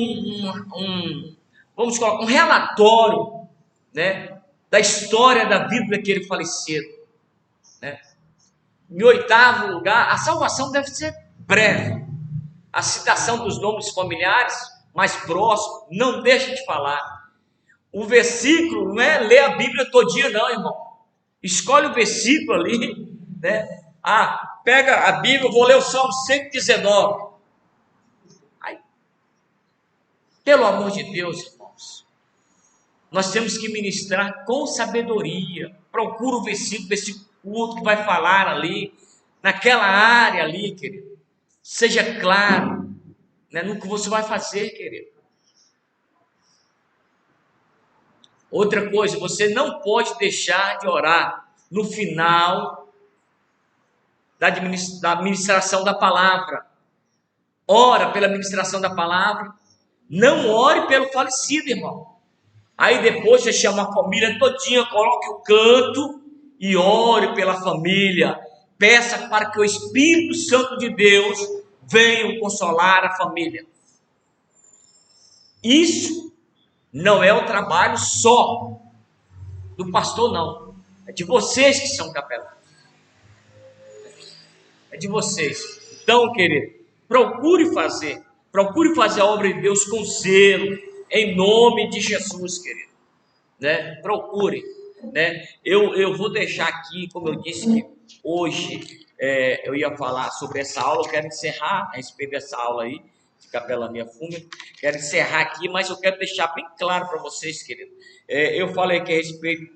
vamos colocar um relatório, né, da história da vida daquele falecido, né? Em 8º lugar, a salvação deve ser breve. A citação dos nomes familiares mais próximos, não deixa de falar. O versículo não é ler a Bíblia todinha não, irmão. Escolhe o versículo ali, né? Pega a Bíblia, eu vou ler o Salmo 119. Aí, pelo amor de Deus, irmãos, nós temos que ministrar com sabedoria. Procura o versículo curto que vai falar ali, naquela área ali, querido. Seja claro, né, no que você vai fazer, querido. Outra coisa, você não pode deixar de orar no final da ministração da palavra. Ora pela ministração da palavra. Não ore pelo falecido, irmão. Aí depois você chama a família todinha, coloque o canto e ore pela família. Peça para que o Espírito Santo de Deus venha consolar a família. Isso não é o trabalho só do pastor, não. É de vocês que são capelães. É de vocês. Então, querido, procure fazer a obra de Deus com zelo, em nome de Jesus, querido. né? Procurem, né? Eu vou deixar aqui, como eu disse, que hoje eu ia falar sobre essa aula. Eu quero encerrar a respeito dessa aula aí, de Capela Minha Fúnebre. Quero encerrar aqui, mas eu quero deixar bem claro para vocês, querido. Eu falei aqui a respeito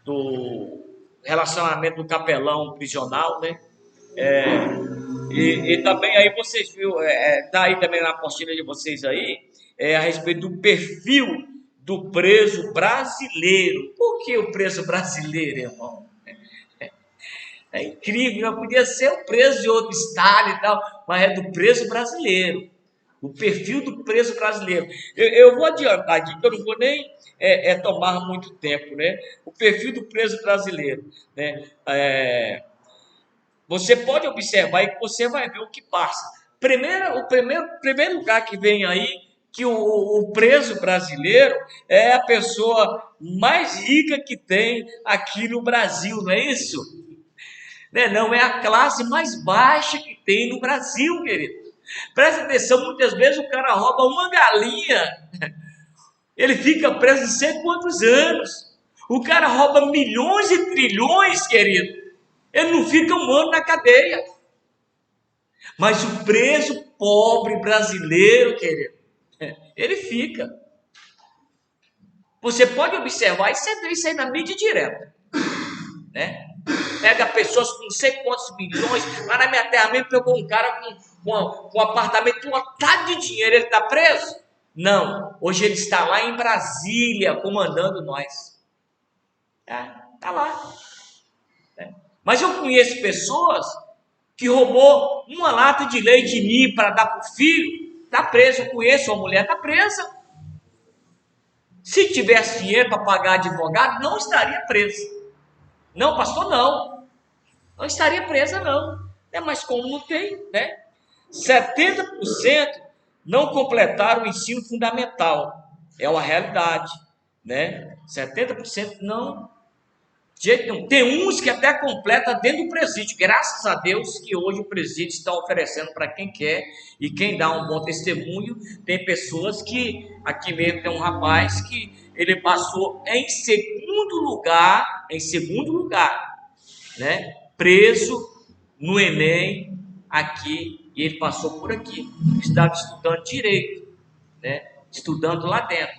do relacionamento do capelão prisional, né? E também aí vocês viu, tá aí também na apostila de vocês aí, a respeito do perfil do preso brasileiro. Por que o preso brasileiro, irmão? É incrível, podia ser o preso de outro estado e tal, mas é do preso brasileiro. O perfil do preso brasileiro. Eu vou adiantar aqui, que eu não vou nem tomar muito tempo, né? O perfil do preso brasileiro, né? Você pode observar e você vai ver o que passa. Primeiro lugar que vem aí, que o preso brasileiro é a pessoa mais rica que tem aqui no Brasil, não é isso? Né? Não, é a classe mais baixa que tem no Brasil, querido. Presta atenção, muitas vezes o cara rouba uma galinha, ele fica preso não sei quantos anos. O cara rouba milhões e trilhões, querido. Ele não fica um ano na cadeia. Mas o preso pobre brasileiro, querido, ele fica. Você pode observar, isso aí na mídia direta, né? Pega pessoas com não sei quantos milhões. Lá na minha terra mesmo pegou um cara com um apartamento, com uma tarde de dinheiro. Ele está preso? Não. Hoje ele está lá em Brasília, comandando nós. Está lá. Mas eu conheço pessoas que roubou uma lata de leite ninho para dar para o filho. Está preso. Eu conheço uma mulher, está presa. Se tivesse dinheiro para pagar advogado, não estaria preso. Não, pastor, não. Não estaria presa, não. Mas como não tem, né? 70% não completaram o ensino fundamental. É uma realidade, né? 70% não. De jeito nenhum. Tem uns que até completa dentro do presídio. Graças a Deus que hoje o presídio está oferecendo para quem quer e quem dá um bom testemunho. Tem pessoas que, aqui mesmo tem um rapaz que ele passou em segundo lugar, né? Preso no Enem aqui, e ele passou por aqui. Estava estudando direito, né? Estudando lá dentro,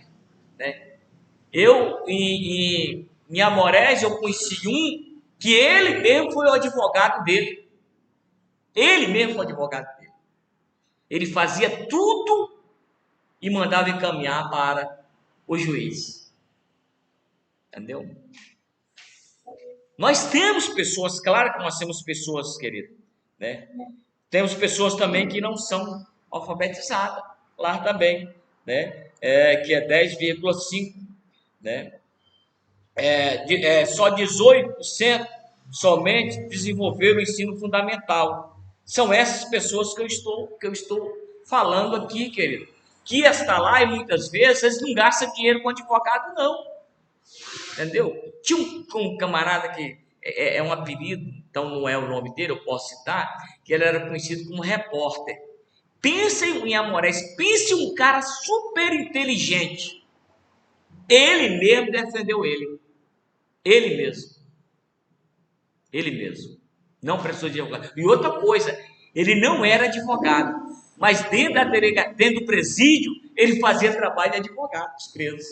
né? Eu, em Amorés, eu conheci um que ele mesmo foi o advogado dele. Ele mesmo foi o advogado dele. Ele fazia tudo e mandava encaminhar para o juiz. Entendeu? Nós temos pessoas, claro que nós temos pessoas, querido, né? Temos pessoas também que não são alfabetizadas, lá também, né? Que é 10,5, né? Só 18% somente desenvolveram o ensino fundamental. São essas pessoas que eu estou falando aqui, querido. Que está lá e muitas vezes eles não gastam dinheiro com advogado, não. Entendeu? Tinha um camarada que é um apelido, então não é o nome dele, eu posso citar, que ele era conhecido como repórter. Pensa em Amorés, pense um cara super inteligente. Ele mesmo defendeu ele. Ele mesmo. Ele mesmo. Não precisou de advogado. E outra coisa, ele não era advogado, mas dentro do presídio, ele fazia trabalho de advogado, os presos.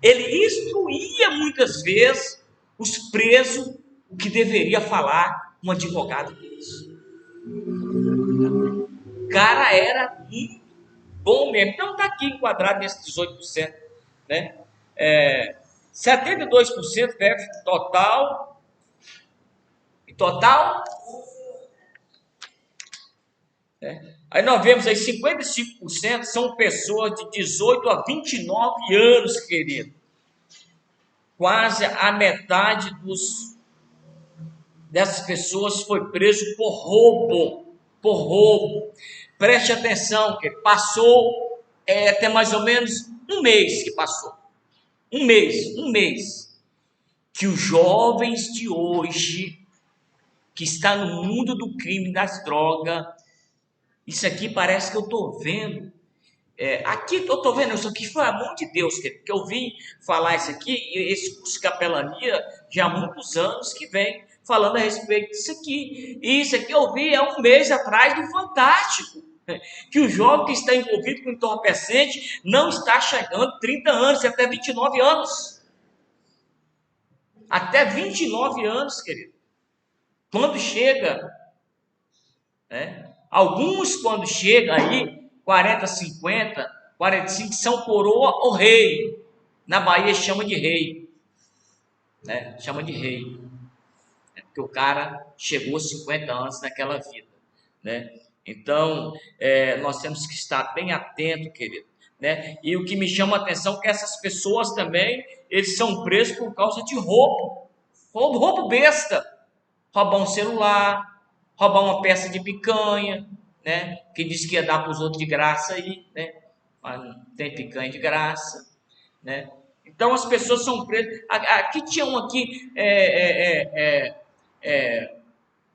Ele instruía muitas vezes os presos o que deveria falar um advogado deles. O cara era muito bom mesmo. Então está aqui enquadrado nesse 18%. Né? 72% déficit total. E total? Aí nós vemos aí 55% são pessoas de 18 a 29 anos, querido. Quase a metade dessas pessoas foi preso por roubo. Por roubo. Preste atenção, que passou até mais ou menos um mês que passou. Um mês. Que os jovens de hoje, que está no mundo do crime, das drogas, isso aqui parece que eu estou vendo Aqui eu estou vendo, isso aqui foi a mão de Deus, que eu vim falar isso aqui, e esse curso de capelania já há muitos anos que vem falando a respeito disso aqui. E isso aqui eu vi há um mês atrás do Fantástico, que o jovem que está envolvido com entorpecente não está chegando 30 anos, até 29 anos. Até 29 anos, querido. Quando chega, alguns quando chega aí, 40, 50, 45, são coroa ou rei. Na Bahia chama de rei. Chama de rei. Porque o cara chegou 50 anos naquela vida. Então, nós temos que estar bem atento, querido. E o que me chama a atenção é que essas pessoas também, eles são presos por causa de roubo. Roubo besta. Roubar um celular, roubar uma peça de picanha, que diz que ia dar para os outros de graça aí, mas não tem picanha de graça, Então as pessoas são presas. Aqui tinha um aqui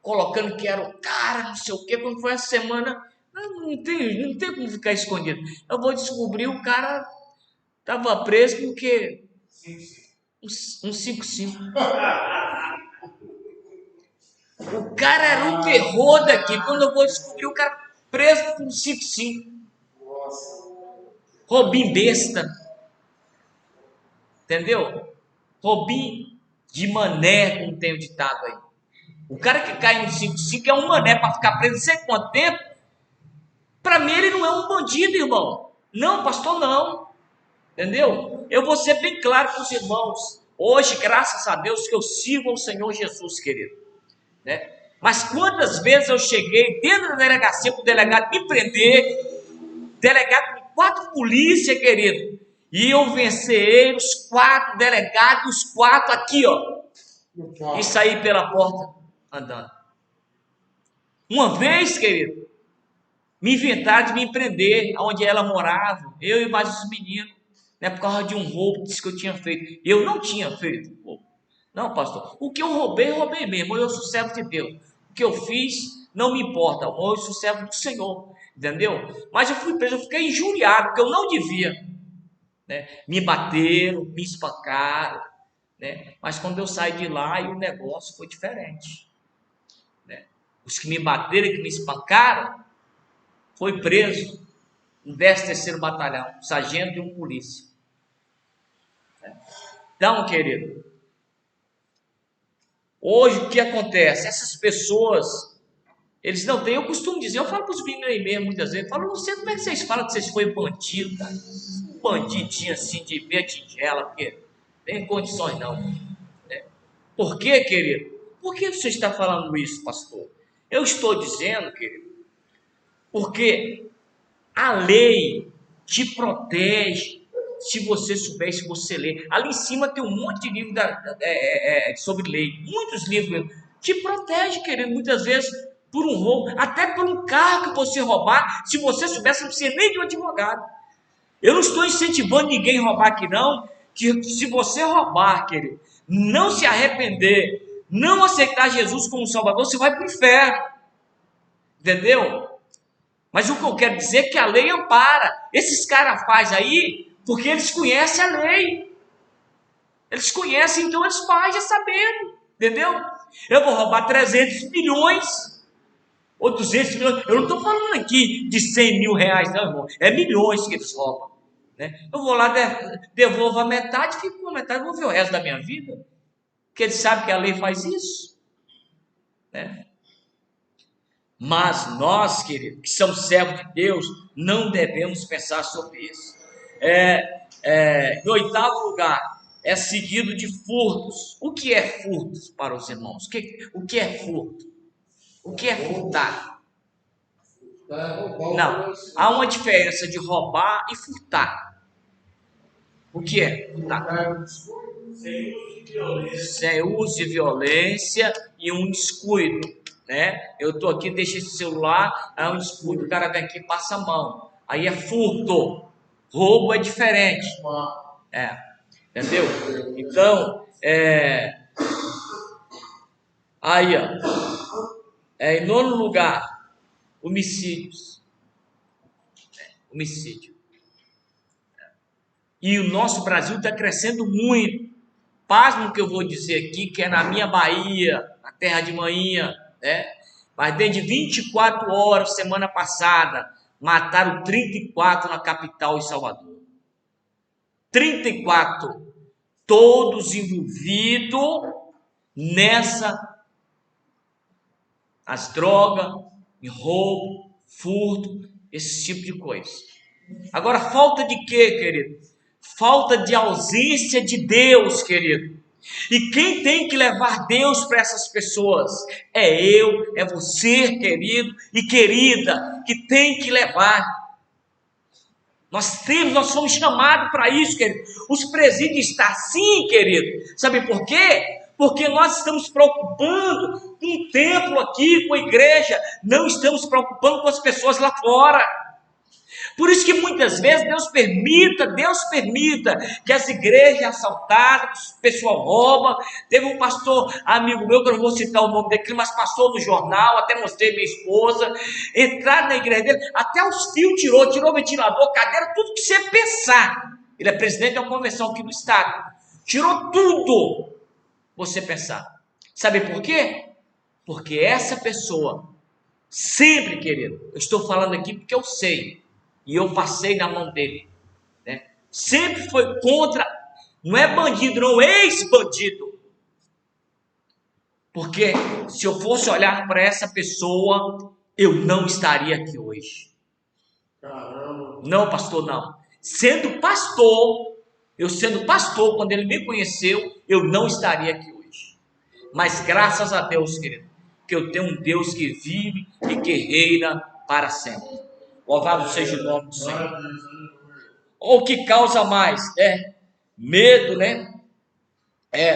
colocando que era o cara, não sei o quê. Quando foi essa semana, não tem como ficar escondido. Eu vou descobrir, o cara estava preso porque um 5-5. O cara era um terror daqui. Quando eu vou descobrir, o cara preso com 5-5. Robin besta. Entendeu? Robin de mané, como tem o ditado aí. O cara que cai no 5-5 é um mané para ficar preso não sei quanto tempo. Para mim ele não é um bandido, irmão. Não, pastor, não. Entendeu? Eu vou ser bem claro com os irmãos. Hoje, graças a Deus, que eu sirvo ao Senhor Jesus, querido. Mas quantas vezes eu cheguei dentro da delegacia para o delegado me prender, delegado com 4 polícias, querido, e eu vencerei os 4 delegados, os 4 aqui, ó, e saí pela porta andando. Uma vez, querido, me inventaram de me prender onde ela morava, eu e mais os meninos, por causa de um roubo que disse que eu tinha feito. Eu não tinha feito roubo. Não, pastor, o que eu roubei mesmo, eu sou servo de Deus. O que eu fiz não me importa, eu sou servo do Senhor, entendeu? Mas eu fui preso, eu fiquei injuriado, porque eu não devia. Me bateram, me espancaram, mas quando eu saí de lá, o negócio foi diferente. Os que me bateram e que me espancaram, foi preso, um 13º batalhão, um sargento e um polícia. Então, querido, hoje o que acontece? Essas pessoas, eles não têm, eu costumo dizer, eu falo para os meninos aí mesmo muitas vezes, eu falo, não sei como é que vocês falam que vocês foram bandido, cara? Um bandidinho assim de meia tigela, porque não tem condições não. Por quê, querido? Por que você está falando isso, pastor? Eu estou dizendo, querido, porque a lei te protege se você souber, se você ler. Ali em cima tem um monte de livro sobre lei, muitos livros te protege, querido, muitas vezes por um roubo, até por um carro que você roubar. Se você soubesse, não precisa nem de um advogado. Eu não estou incentivando ninguém a roubar aqui não, que se você roubar, querido, não se arrepender, não aceitar Jesus como Salvador, você vai para o inferno, entendeu? Mas o que eu quero dizer é que a lei ampara. Esses caras fazem aí porque eles conhecem a lei. Eles conhecem, então eles fazem já sabendo, entendeu? Eu vou roubar 300 milhões ou 200 milhões. Eu não estou falando aqui de 100 mil reais, não, irmão. É milhões que eles roubam. Eu vou lá, devolvo a metade, fico com a metade, vou ver o resto da minha vida. Porque eles sabem que a lei faz isso. Mas nós, queridos, que somos servos de Deus, não devemos pensar sobre isso. Em 8º lugar, é seguido de furtos. O que é furtos para os irmãos? O que é furto? O que é furtar? Não, há uma diferença de roubar e furtar. O que é furtar? Sem uso de violência e um descuido. Eu estou aqui, deixo esse celular, é um descuido, o cara vem aqui e passa a mão. Aí é furto. Roubo é diferente. Entendeu? Então, aí, ó. Em 9º lugar, homicídios. Homicídio. E o nosso Brasil está crescendo muito. Pasmo o que eu vou dizer aqui, que é na minha Bahia, na terra de manhã, né? Mas dentro de 24 horas, semana passada, mataram 34 na capital, em Salvador. 34. Todos envolvidos as drogas, em roubo, furto, esse tipo de coisa. Agora, falta de quê, querido? Falta de ausência de Deus, querido. E quem tem que levar Deus para essas pessoas? É eu, é você, querido e querida, que tem que levar. Nós somos chamados para isso, querido. Os presídios estão assim, querido. Sabe por quê? Porque nós estamos preocupando com o templo aqui, com a igreja. Não estamos preocupando com as pessoas lá fora. Por isso que muitas vezes Deus permita que as igrejas assaltadas, o pessoal rouba. Teve um pastor, amigo meu, que eu não vou citar o nome dele, mas passou no jornal, até mostrei minha esposa, entraram na igreja dele, até os fios tirou ventilador, cadeira, tudo que você pensar. Ele é presidente da convenção aqui do estado. Tirou tudo, você pensar. Sabe por quê? Porque essa pessoa, sempre, querido, eu estou falando aqui porque eu sei, e eu passei na mão dele, né? Sempre foi contra, não é bandido, não, ex-bandido. Porque se eu fosse olhar para essa pessoa, eu não estaria aqui hoje. Caramba. Não, pastor, não. Sendo pastor, quando ele me conheceu, eu não estaria aqui hoje. Mas graças a Deus, querido, que eu tenho um Deus que vive e que reina para sempre. Louvado seja o nome do Senhor. Ou o que causa mais? Medo, né?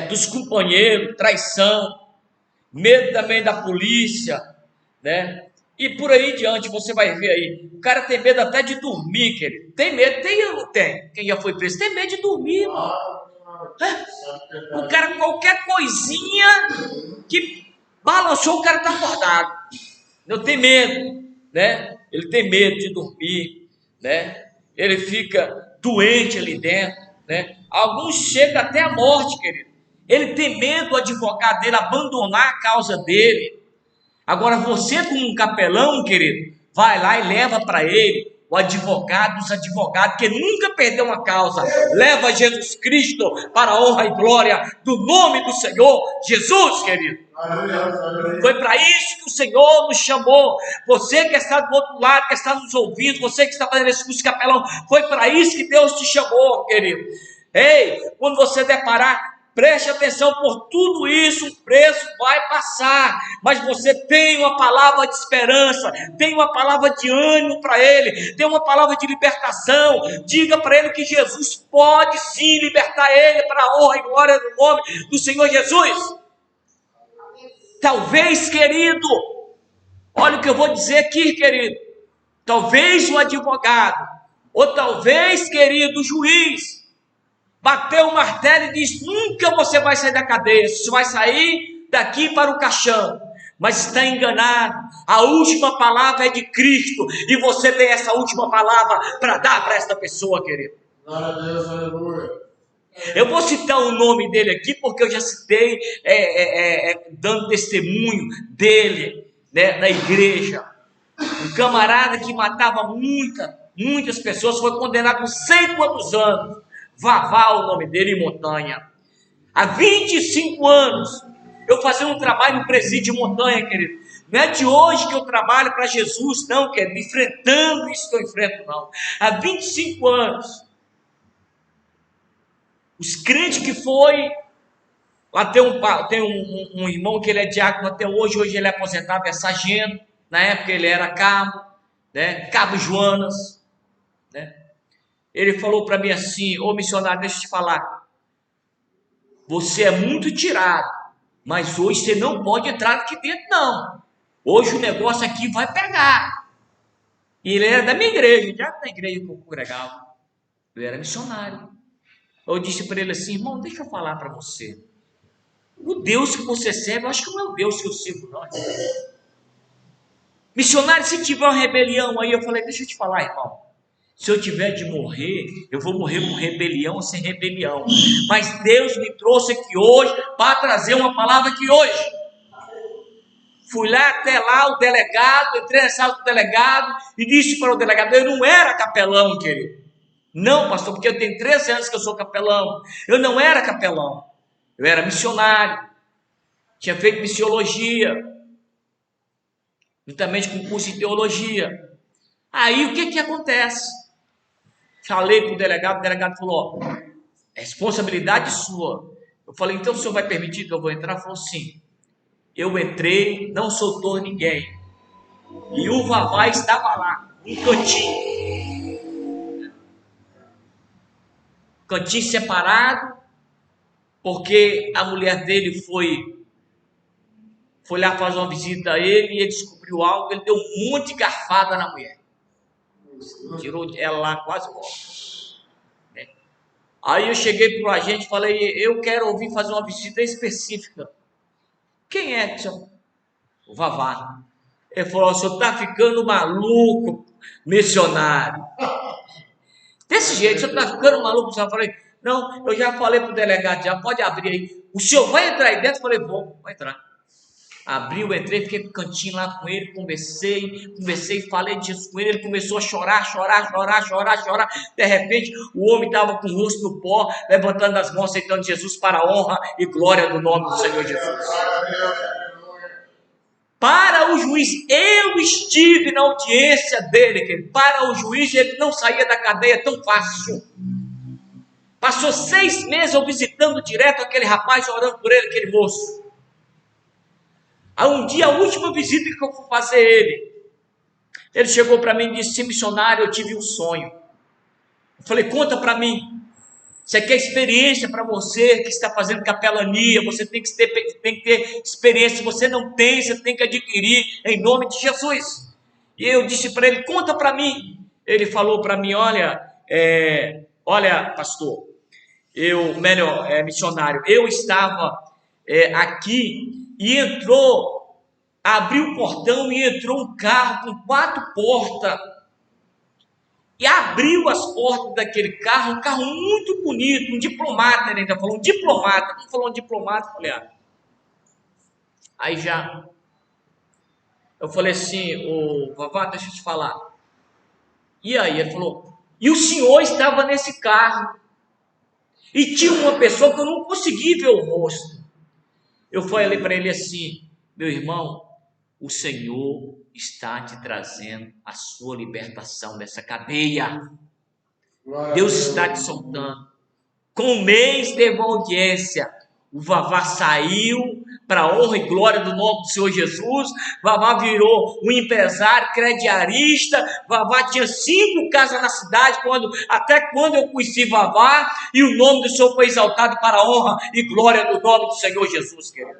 Dos companheiros, traição, medo também da polícia, né? E por aí diante você vai ver aí. O cara tem medo até de dormir, querido. Tem medo, tem ou não tem? Quem já foi preso tem medo de dormir, irmão. O cara, qualquer coisinha que balançou, o cara está acordado. Não tem medo, né? Ele tem medo de dormir, né? Ele fica doente ali dentro, né? Alguns chegam até a morte, querido. Ele tem medo do advogado dele abandonar a causa dele. Agora você, como um capelão, querido, vai lá e leva para ele o advogado dos advogados, que nunca perdeu uma causa, leva Jesus Cristo para a honra e glória do nome do Senhor Jesus, querido. Foi para isso que o Senhor nos chamou. Você que está do outro lado, que está nos ouvindo, você que está fazendo esse curso de capelão, foi para isso que Deus te chamou, querido. Ei, quando você deparar, preste atenção, por tudo isso o preço vai passar, mas você tem uma palavra de esperança, tem uma palavra de ânimo para ele, tem uma palavra de libertação. Diga para ele que Jesus pode sim libertar ele para a honra e glória do nome do Senhor Jesus. Talvez, querido, olha o que eu vou dizer aqui, querido, talvez um advogado, ou talvez, querido, o juiz, bateu o martelo e disse: nunca você vai sair da cadeia, você vai sair daqui para o caixão. Mas está enganado, a última palavra é de Cristo, e você tem essa última palavra para dar para esta pessoa, querido. Glória a Deus, aleluia. Eu vou citar o nome dele aqui, porque eu já citei, dando testemunho dele, né, na igreja. Um camarada que matava muitas pessoas, foi condenado por 100 quantos anos. Vavá, o nome dele, em Montanha. Há 25 anos, eu fazia um trabalho no presídio de Montanha, querido. Não é de hoje que eu trabalho para Jesus, não, querido, enfrentando isso que eu enfrento, não. Há 25 anos. Os crentes que foi, lá tem um irmão que ele é diácono até hoje ele é aposentado, é sargento, na época ele era cabo, né? Cabo Joanas, né? Ele falou para mim assim: ô missionário, deixa eu te falar, você é muito tirado, mas hoje você não pode entrar aqui dentro não, hoje o negócio aqui vai pegar. E ele era da minha igreja, já da igreja que eu congregava, ele era missionário. Eu disse para ele assim: irmão, deixa eu falar para você, o Deus que você serve, eu acho que não é o Deus que eu sirvo não. Missionário, se tiver uma rebelião aí, eu falei: deixa eu te falar, irmão, Se eu tiver de morrer, eu vou morrer com rebelião ou sem rebelião. Mas Deus me trouxe aqui hoje para trazer uma palavra aqui hoje. Fui lá até lá, o delegado, entrei na sala do delegado e disse para o delegado: eu não era capelão, querido. Não, pastor, porque eu tenho 13 anos que eu sou capelão. Eu não era capelão. Eu era missionário. Tinha feito missiologia. Juntamente com curso de teologia. Aí o que acontece? Falei para o delegado falou: ó, responsabilidade sua. Eu falei: então o senhor vai permitir que eu vou entrar? Ele falou: sim. Eu entrei, não soltou ninguém. E o Vavá estava lá, um cantinho separado, porque a mulher dele foi lá fazer uma visita a ele e ele descobriu algo. Ele deu um monte de garfada na mulher, tirou ela lá quase morta. Aí eu cheguei para o agente e falei: eu quero ouvir fazer uma visita específica. Quem é, senhor? O Vavá. Ele falou: o senhor está ficando maluco, missionário. Desse jeito, o senhor está ficando maluco. Eu falei: não, eu já falei para o delegado, já pode abrir aí. O senhor vai entrar aí dentro? Eu falei: vou entrar. Abriu, entrei, fiquei no cantinho lá com ele, conversei, falei disso com ele. Ele começou a chorar. De repente, o homem estava com o rosto no pó, levantando as mãos, aceitando Jesus para a honra e glória do nome do Senhor Jesus. Para o juiz, eu estive na audiência dele, querido. Para o juiz, ele não saía da cadeia tão fácil. Passou 6 meses eu visitando direto aquele rapaz, orando por ele, aquele moço. Aí um dia, a última visita que eu fui fazer ele chegou para mim e disse: missionário, eu tive um sonho. Eu falei: conta para mim. Isso aqui é experiência para você que está fazendo capelania. Você tem que ter experiência. Se você não tem, você tem que adquirir em nome de Jesus. E eu disse para ele: conta para mim. Ele falou para mim: olha, pastor, missionário, eu estava aqui e abriu o portão e entrou um carro com 4 portas. E abriu as portas daquele carro, um carro muito bonito, um diplomata. Ele ainda falou: um diplomata. Não falou um diplomata, eu falei: Aí já, eu falei assim: ô Vavá, deixa eu te falar. E aí ele falou: e o senhor estava nesse carro. E tinha uma pessoa que eu não consegui ver o rosto. Eu falei para ele assim: meu irmão, o Senhor está te trazendo a sua libertação dessa cadeia. Deus está te soltando. Com um mês teve uma audiência. O Vavá saiu para a honra e glória do nome do Senhor Jesus. Vavá virou um empresário crediarista. Vavá tinha 5 casas na cidade até quando eu conheci Vavá, e o nome do Senhor foi exaltado para a honra e glória do nome do Senhor Jesus, querido.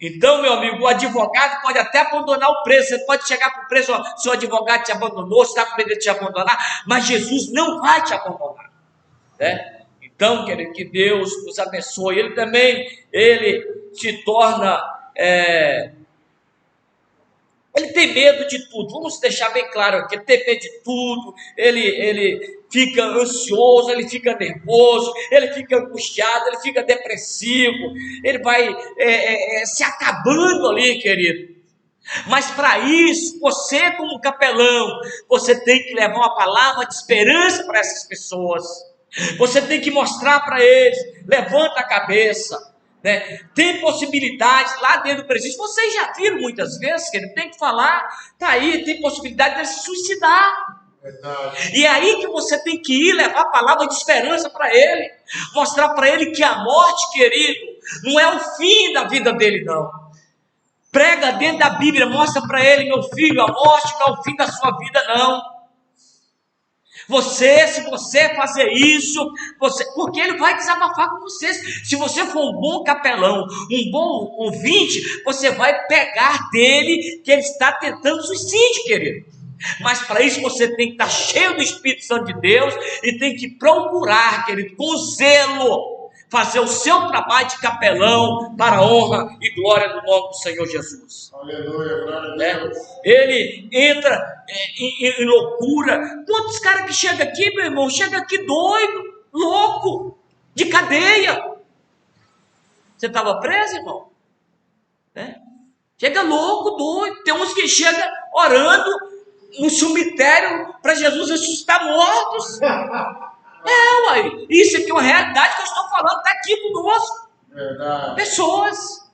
Então, meu amigo, o advogado pode até abandonar o preso. Você pode chegar para o preso: seu advogado te abandonou, você está com medo de te abandonar, mas Jesus não vai te abandonar, né? Então, querido, que Deus nos abençoe. Ele também, se torna, ele tem medo de tudo. Vamos deixar bem claro aqui: ele tem medo de tudo. Ele fica ansioso, ele fica nervoso, ele fica angustiado, ele fica depressivo, ele vai se acabando ali, querido. Mas para isso, você como capelão, você tem que levar uma palavra de esperança para essas pessoas. Você tem que mostrar para eles: levanta a cabeça, né? Tem possibilidades lá dentro do presídio. Vocês já viram muitas vezes que ele tem que falar: tá aí, tem possibilidade de se suicidar. Verdade. E é aí que você tem que ir levar a palavra de esperança para ele, mostrar para ele que a morte, querido, não é o fim da vida dele, não. Prega dentro da Bíblia, mostra para ele: meu filho, a morte não é o fim da sua vida, não. Se você fazer isso, porque ele vai desabafar com vocês. Se você for um bom capelão, um bom ouvinte, você vai pegar dele que ele está tentando suicídio, querido. Mas para isso você tem que estar cheio do Espírito Santo de Deus e tem que procurar, querido, com zelo, fazer o seu trabalho de capelão para a honra e glória do nome do Senhor Jesus. Aleluia, glória a Deus. Ele entra em loucura. Quantos caras que chegam aqui, meu irmão, chega aqui doido, louco, de cadeia. Você estava preso, irmão? Chega louco, doido. Tem uns que chegam orando no cemitério para Jesus ressuscitar mortos. Uai, isso aqui é uma realidade que eu estou falando, está aqui conosco. Verdade. Pessoas.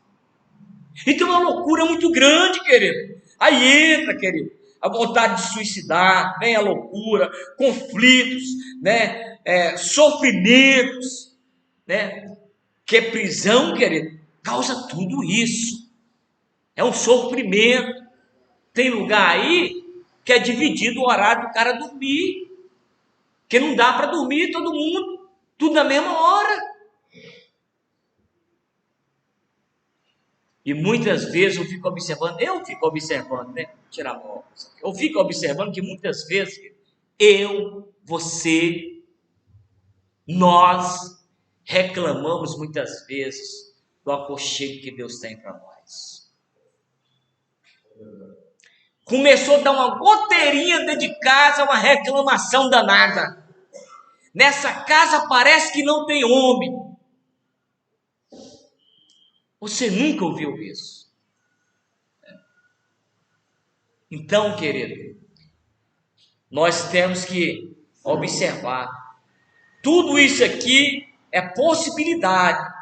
Então é uma loucura muito grande, querido. Aí entra, querido, a vontade de suicidar, vem a loucura, conflitos, né? Sofrimentos, né? Que prisão, querido, causa tudo isso. É um sofrimento. Tem lugar aí que é dividido o horário do cara dormir. Que não dá para dormir todo mundo, tudo na mesma hora. E muitas vezes eu fico observando, né? Tirar a mão. Eu fico observando que muitas vezes você, nós reclamamos muitas vezes do aconchego que Deus tem para nós. Começou a dar uma goteirinha dentro de casa, uma reclamação danada. Nessa casa parece que não tem homem. Você nunca ouviu isso? Então, querido, nós temos que observar. Tudo isso aqui é possibilidade,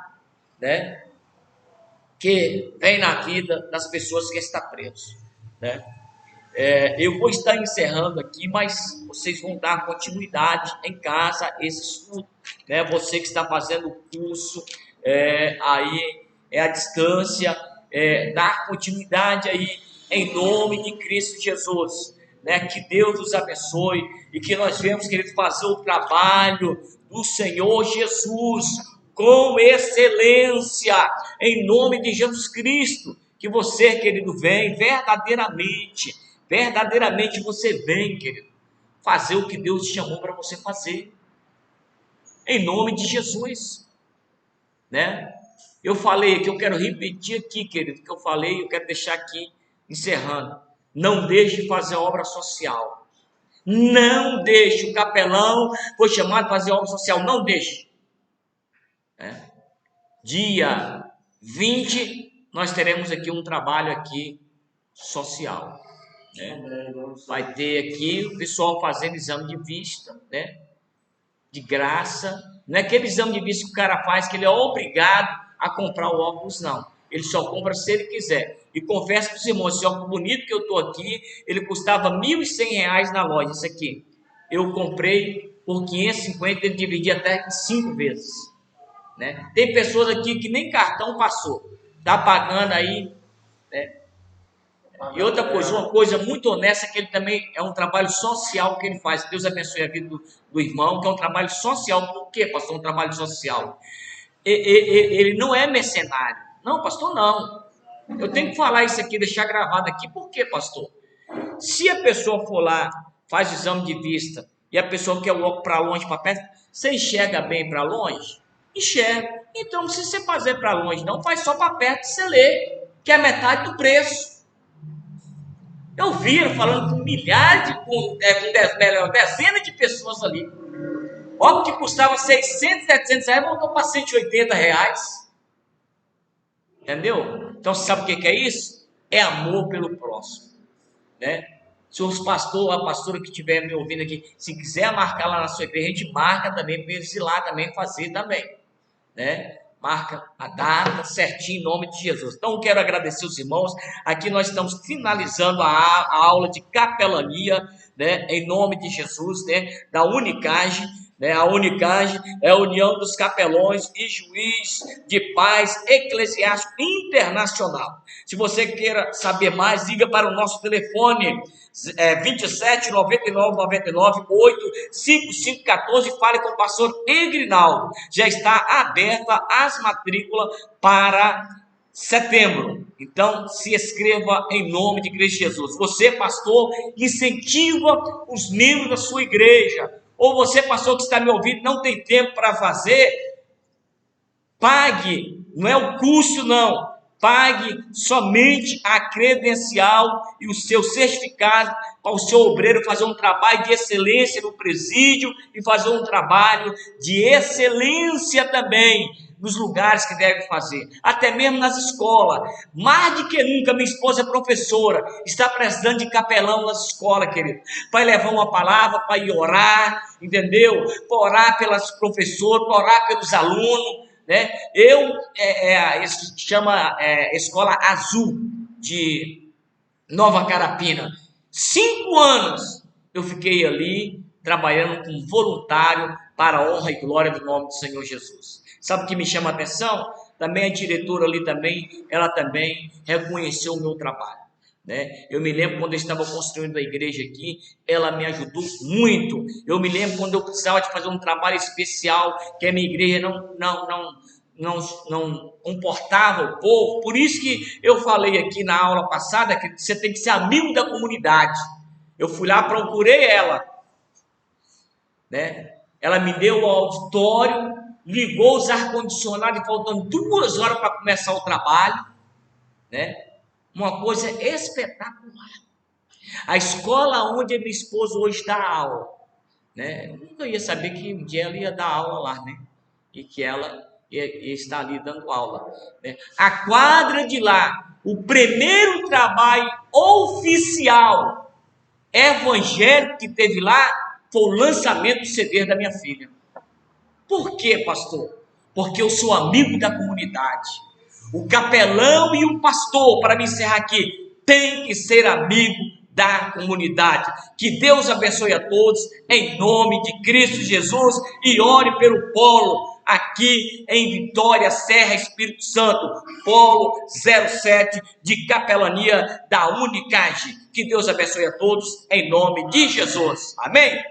né? Que vem na vida das pessoas que estão presas, né? Eu vou estar encerrando aqui, mas vocês vão dar continuidade em casa esse estudo, né? Você que está fazendo o curso aí à distância, dar continuidade aí em nome de Cristo Jesus, né? Que Deus nos abençoe e que nós venhamos, querido, fazer o trabalho do Senhor Jesus com excelência, em nome de Jesus Cristo. Que você, querido, vem verdadeiramente você vem, querido, fazer o que Deus te chamou para você fazer, em nome de Jesus, né? Eu falei aqui, eu quero repetir aqui, querido, que eu falei, eu quero deixar aqui, encerrando, não deixe de fazer obra social, não deixe, o capelão foi chamado para fazer obra social, não deixe, dia 20, nós teremos aqui um trabalho aqui social, né? Vai ter aqui o pessoal fazendo exame de vista, né? De graça. Não é aquele exame de vista que o cara faz que ele é obrigado a comprar o óculos, não. Ele só compra se ele quiser. E confesso para os irmãos, esse óculos bonito que eu estou aqui, ele custava R$ 1.100 na loja. Isso aqui eu comprei por 550, ele dividia até em 5 vezes, né? Tem pessoas aqui que nem cartão passou, está pagando aí, né? E outra coisa, uma coisa muito honesta, que ele também é um trabalho social que ele faz. Deus abençoe a vida do irmão, que é um trabalho social. Por quê, pastor? Um trabalho social. Ele não é mercenário. Não, pastor, não. Eu tenho que falar isso aqui, deixar gravado aqui. Por quê, pastor? Se a pessoa for lá, faz o exame de vista, e a pessoa quer o óculos para longe, para perto, você enxerga bem para longe? Enxerga. Então, não precisa você fazer para longe, não. Faz só para perto e você lê, que é metade do preço. Eu vi ele falando com milhares, com dezenas de pessoas ali. Óbvio que custava 600, 700 reais, voltou para 180 reais. Entendeu? Então, você sabe o que é isso? É amor pelo próximo, né? Se os pastores, a pastora que estiver me ouvindo aqui, se quiser marcar lá na sua igreja, a gente marca também, para eles ir lá também fazer também, né? Marca a data certinho em nome de Jesus. Então, quero agradecer os irmãos. Aqui nós estamos finalizando a aula de capelania, né, em nome de Jesus, né, da Unicage. Né, a Unicage é a União dos Capelões e Juiz de Paz Eclesiástico Internacional. Se você queira saber mais, liga para o nosso telefone 27 99 99 8 55 14, fale com o pastor Egrinaldo. Já está aberta as matrículas para setembro. Então, se inscreva em nome de Cristo Jesus. Você, pastor, incentiva os membros da sua igreja. Ou você, pastor, que está me ouvindo, não tem tempo para fazer, Pague, não é o curso não, pague somente a credencial e o seu certificado para o seu obreiro fazer um trabalho de excelência no presídio e fazer um trabalho de excelência também nos lugares que deve fazer, até mesmo nas escolas. Mais do que nunca, minha esposa é professora, está precisando de capelão nas escolas, querido, para levar uma palavra, para ir orar, entendeu? Para orar pelas professoras, para orar pelos alunos, né? Isso chama Escola Azul de Nova Carapina. 5 anos eu fiquei ali trabalhando como voluntário para a honra e glória do nome do Senhor Jesus. Sabe o que me chama a atenção? Também a diretora ali também, ela também reconheceu o meu trabalho, né? Eu me lembro quando eu estava construindo a igreja aqui, ela me ajudou muito. Eu me lembro quando eu precisava de fazer um trabalho especial, que a minha igreja não comportava o povo. Por isso que eu falei aqui na aula passada que você tem que ser amigo da comunidade. Eu fui lá, procurei ela, né? Ela me deu o auditório, ligou os ar-condicionados, faltando 2 horas para começar o trabalho, né? Uma coisa espetacular. A escola onde a minha esposa hoje dá aula, né? Eu nunca ia saber que um dia ela ia dar aula lá, né? E que ela ia estar ali dando aula, né? A quadra de lá, o primeiro trabalho oficial evangélico que teve lá foi o lançamento do CD da minha filha. Por quê, pastor? Porque eu sou amigo da comunidade. O capelão e o pastor, para me encerrar aqui, tem que ser amigo da comunidade. Que Deus abençoe a todos, em nome de Cristo Jesus, e ore pelo Polo, aqui em Vitória, Serra, Espírito Santo, Polo 07 de capelania da Unicage. Que Deus abençoe a todos, em nome de Jesus. Amém?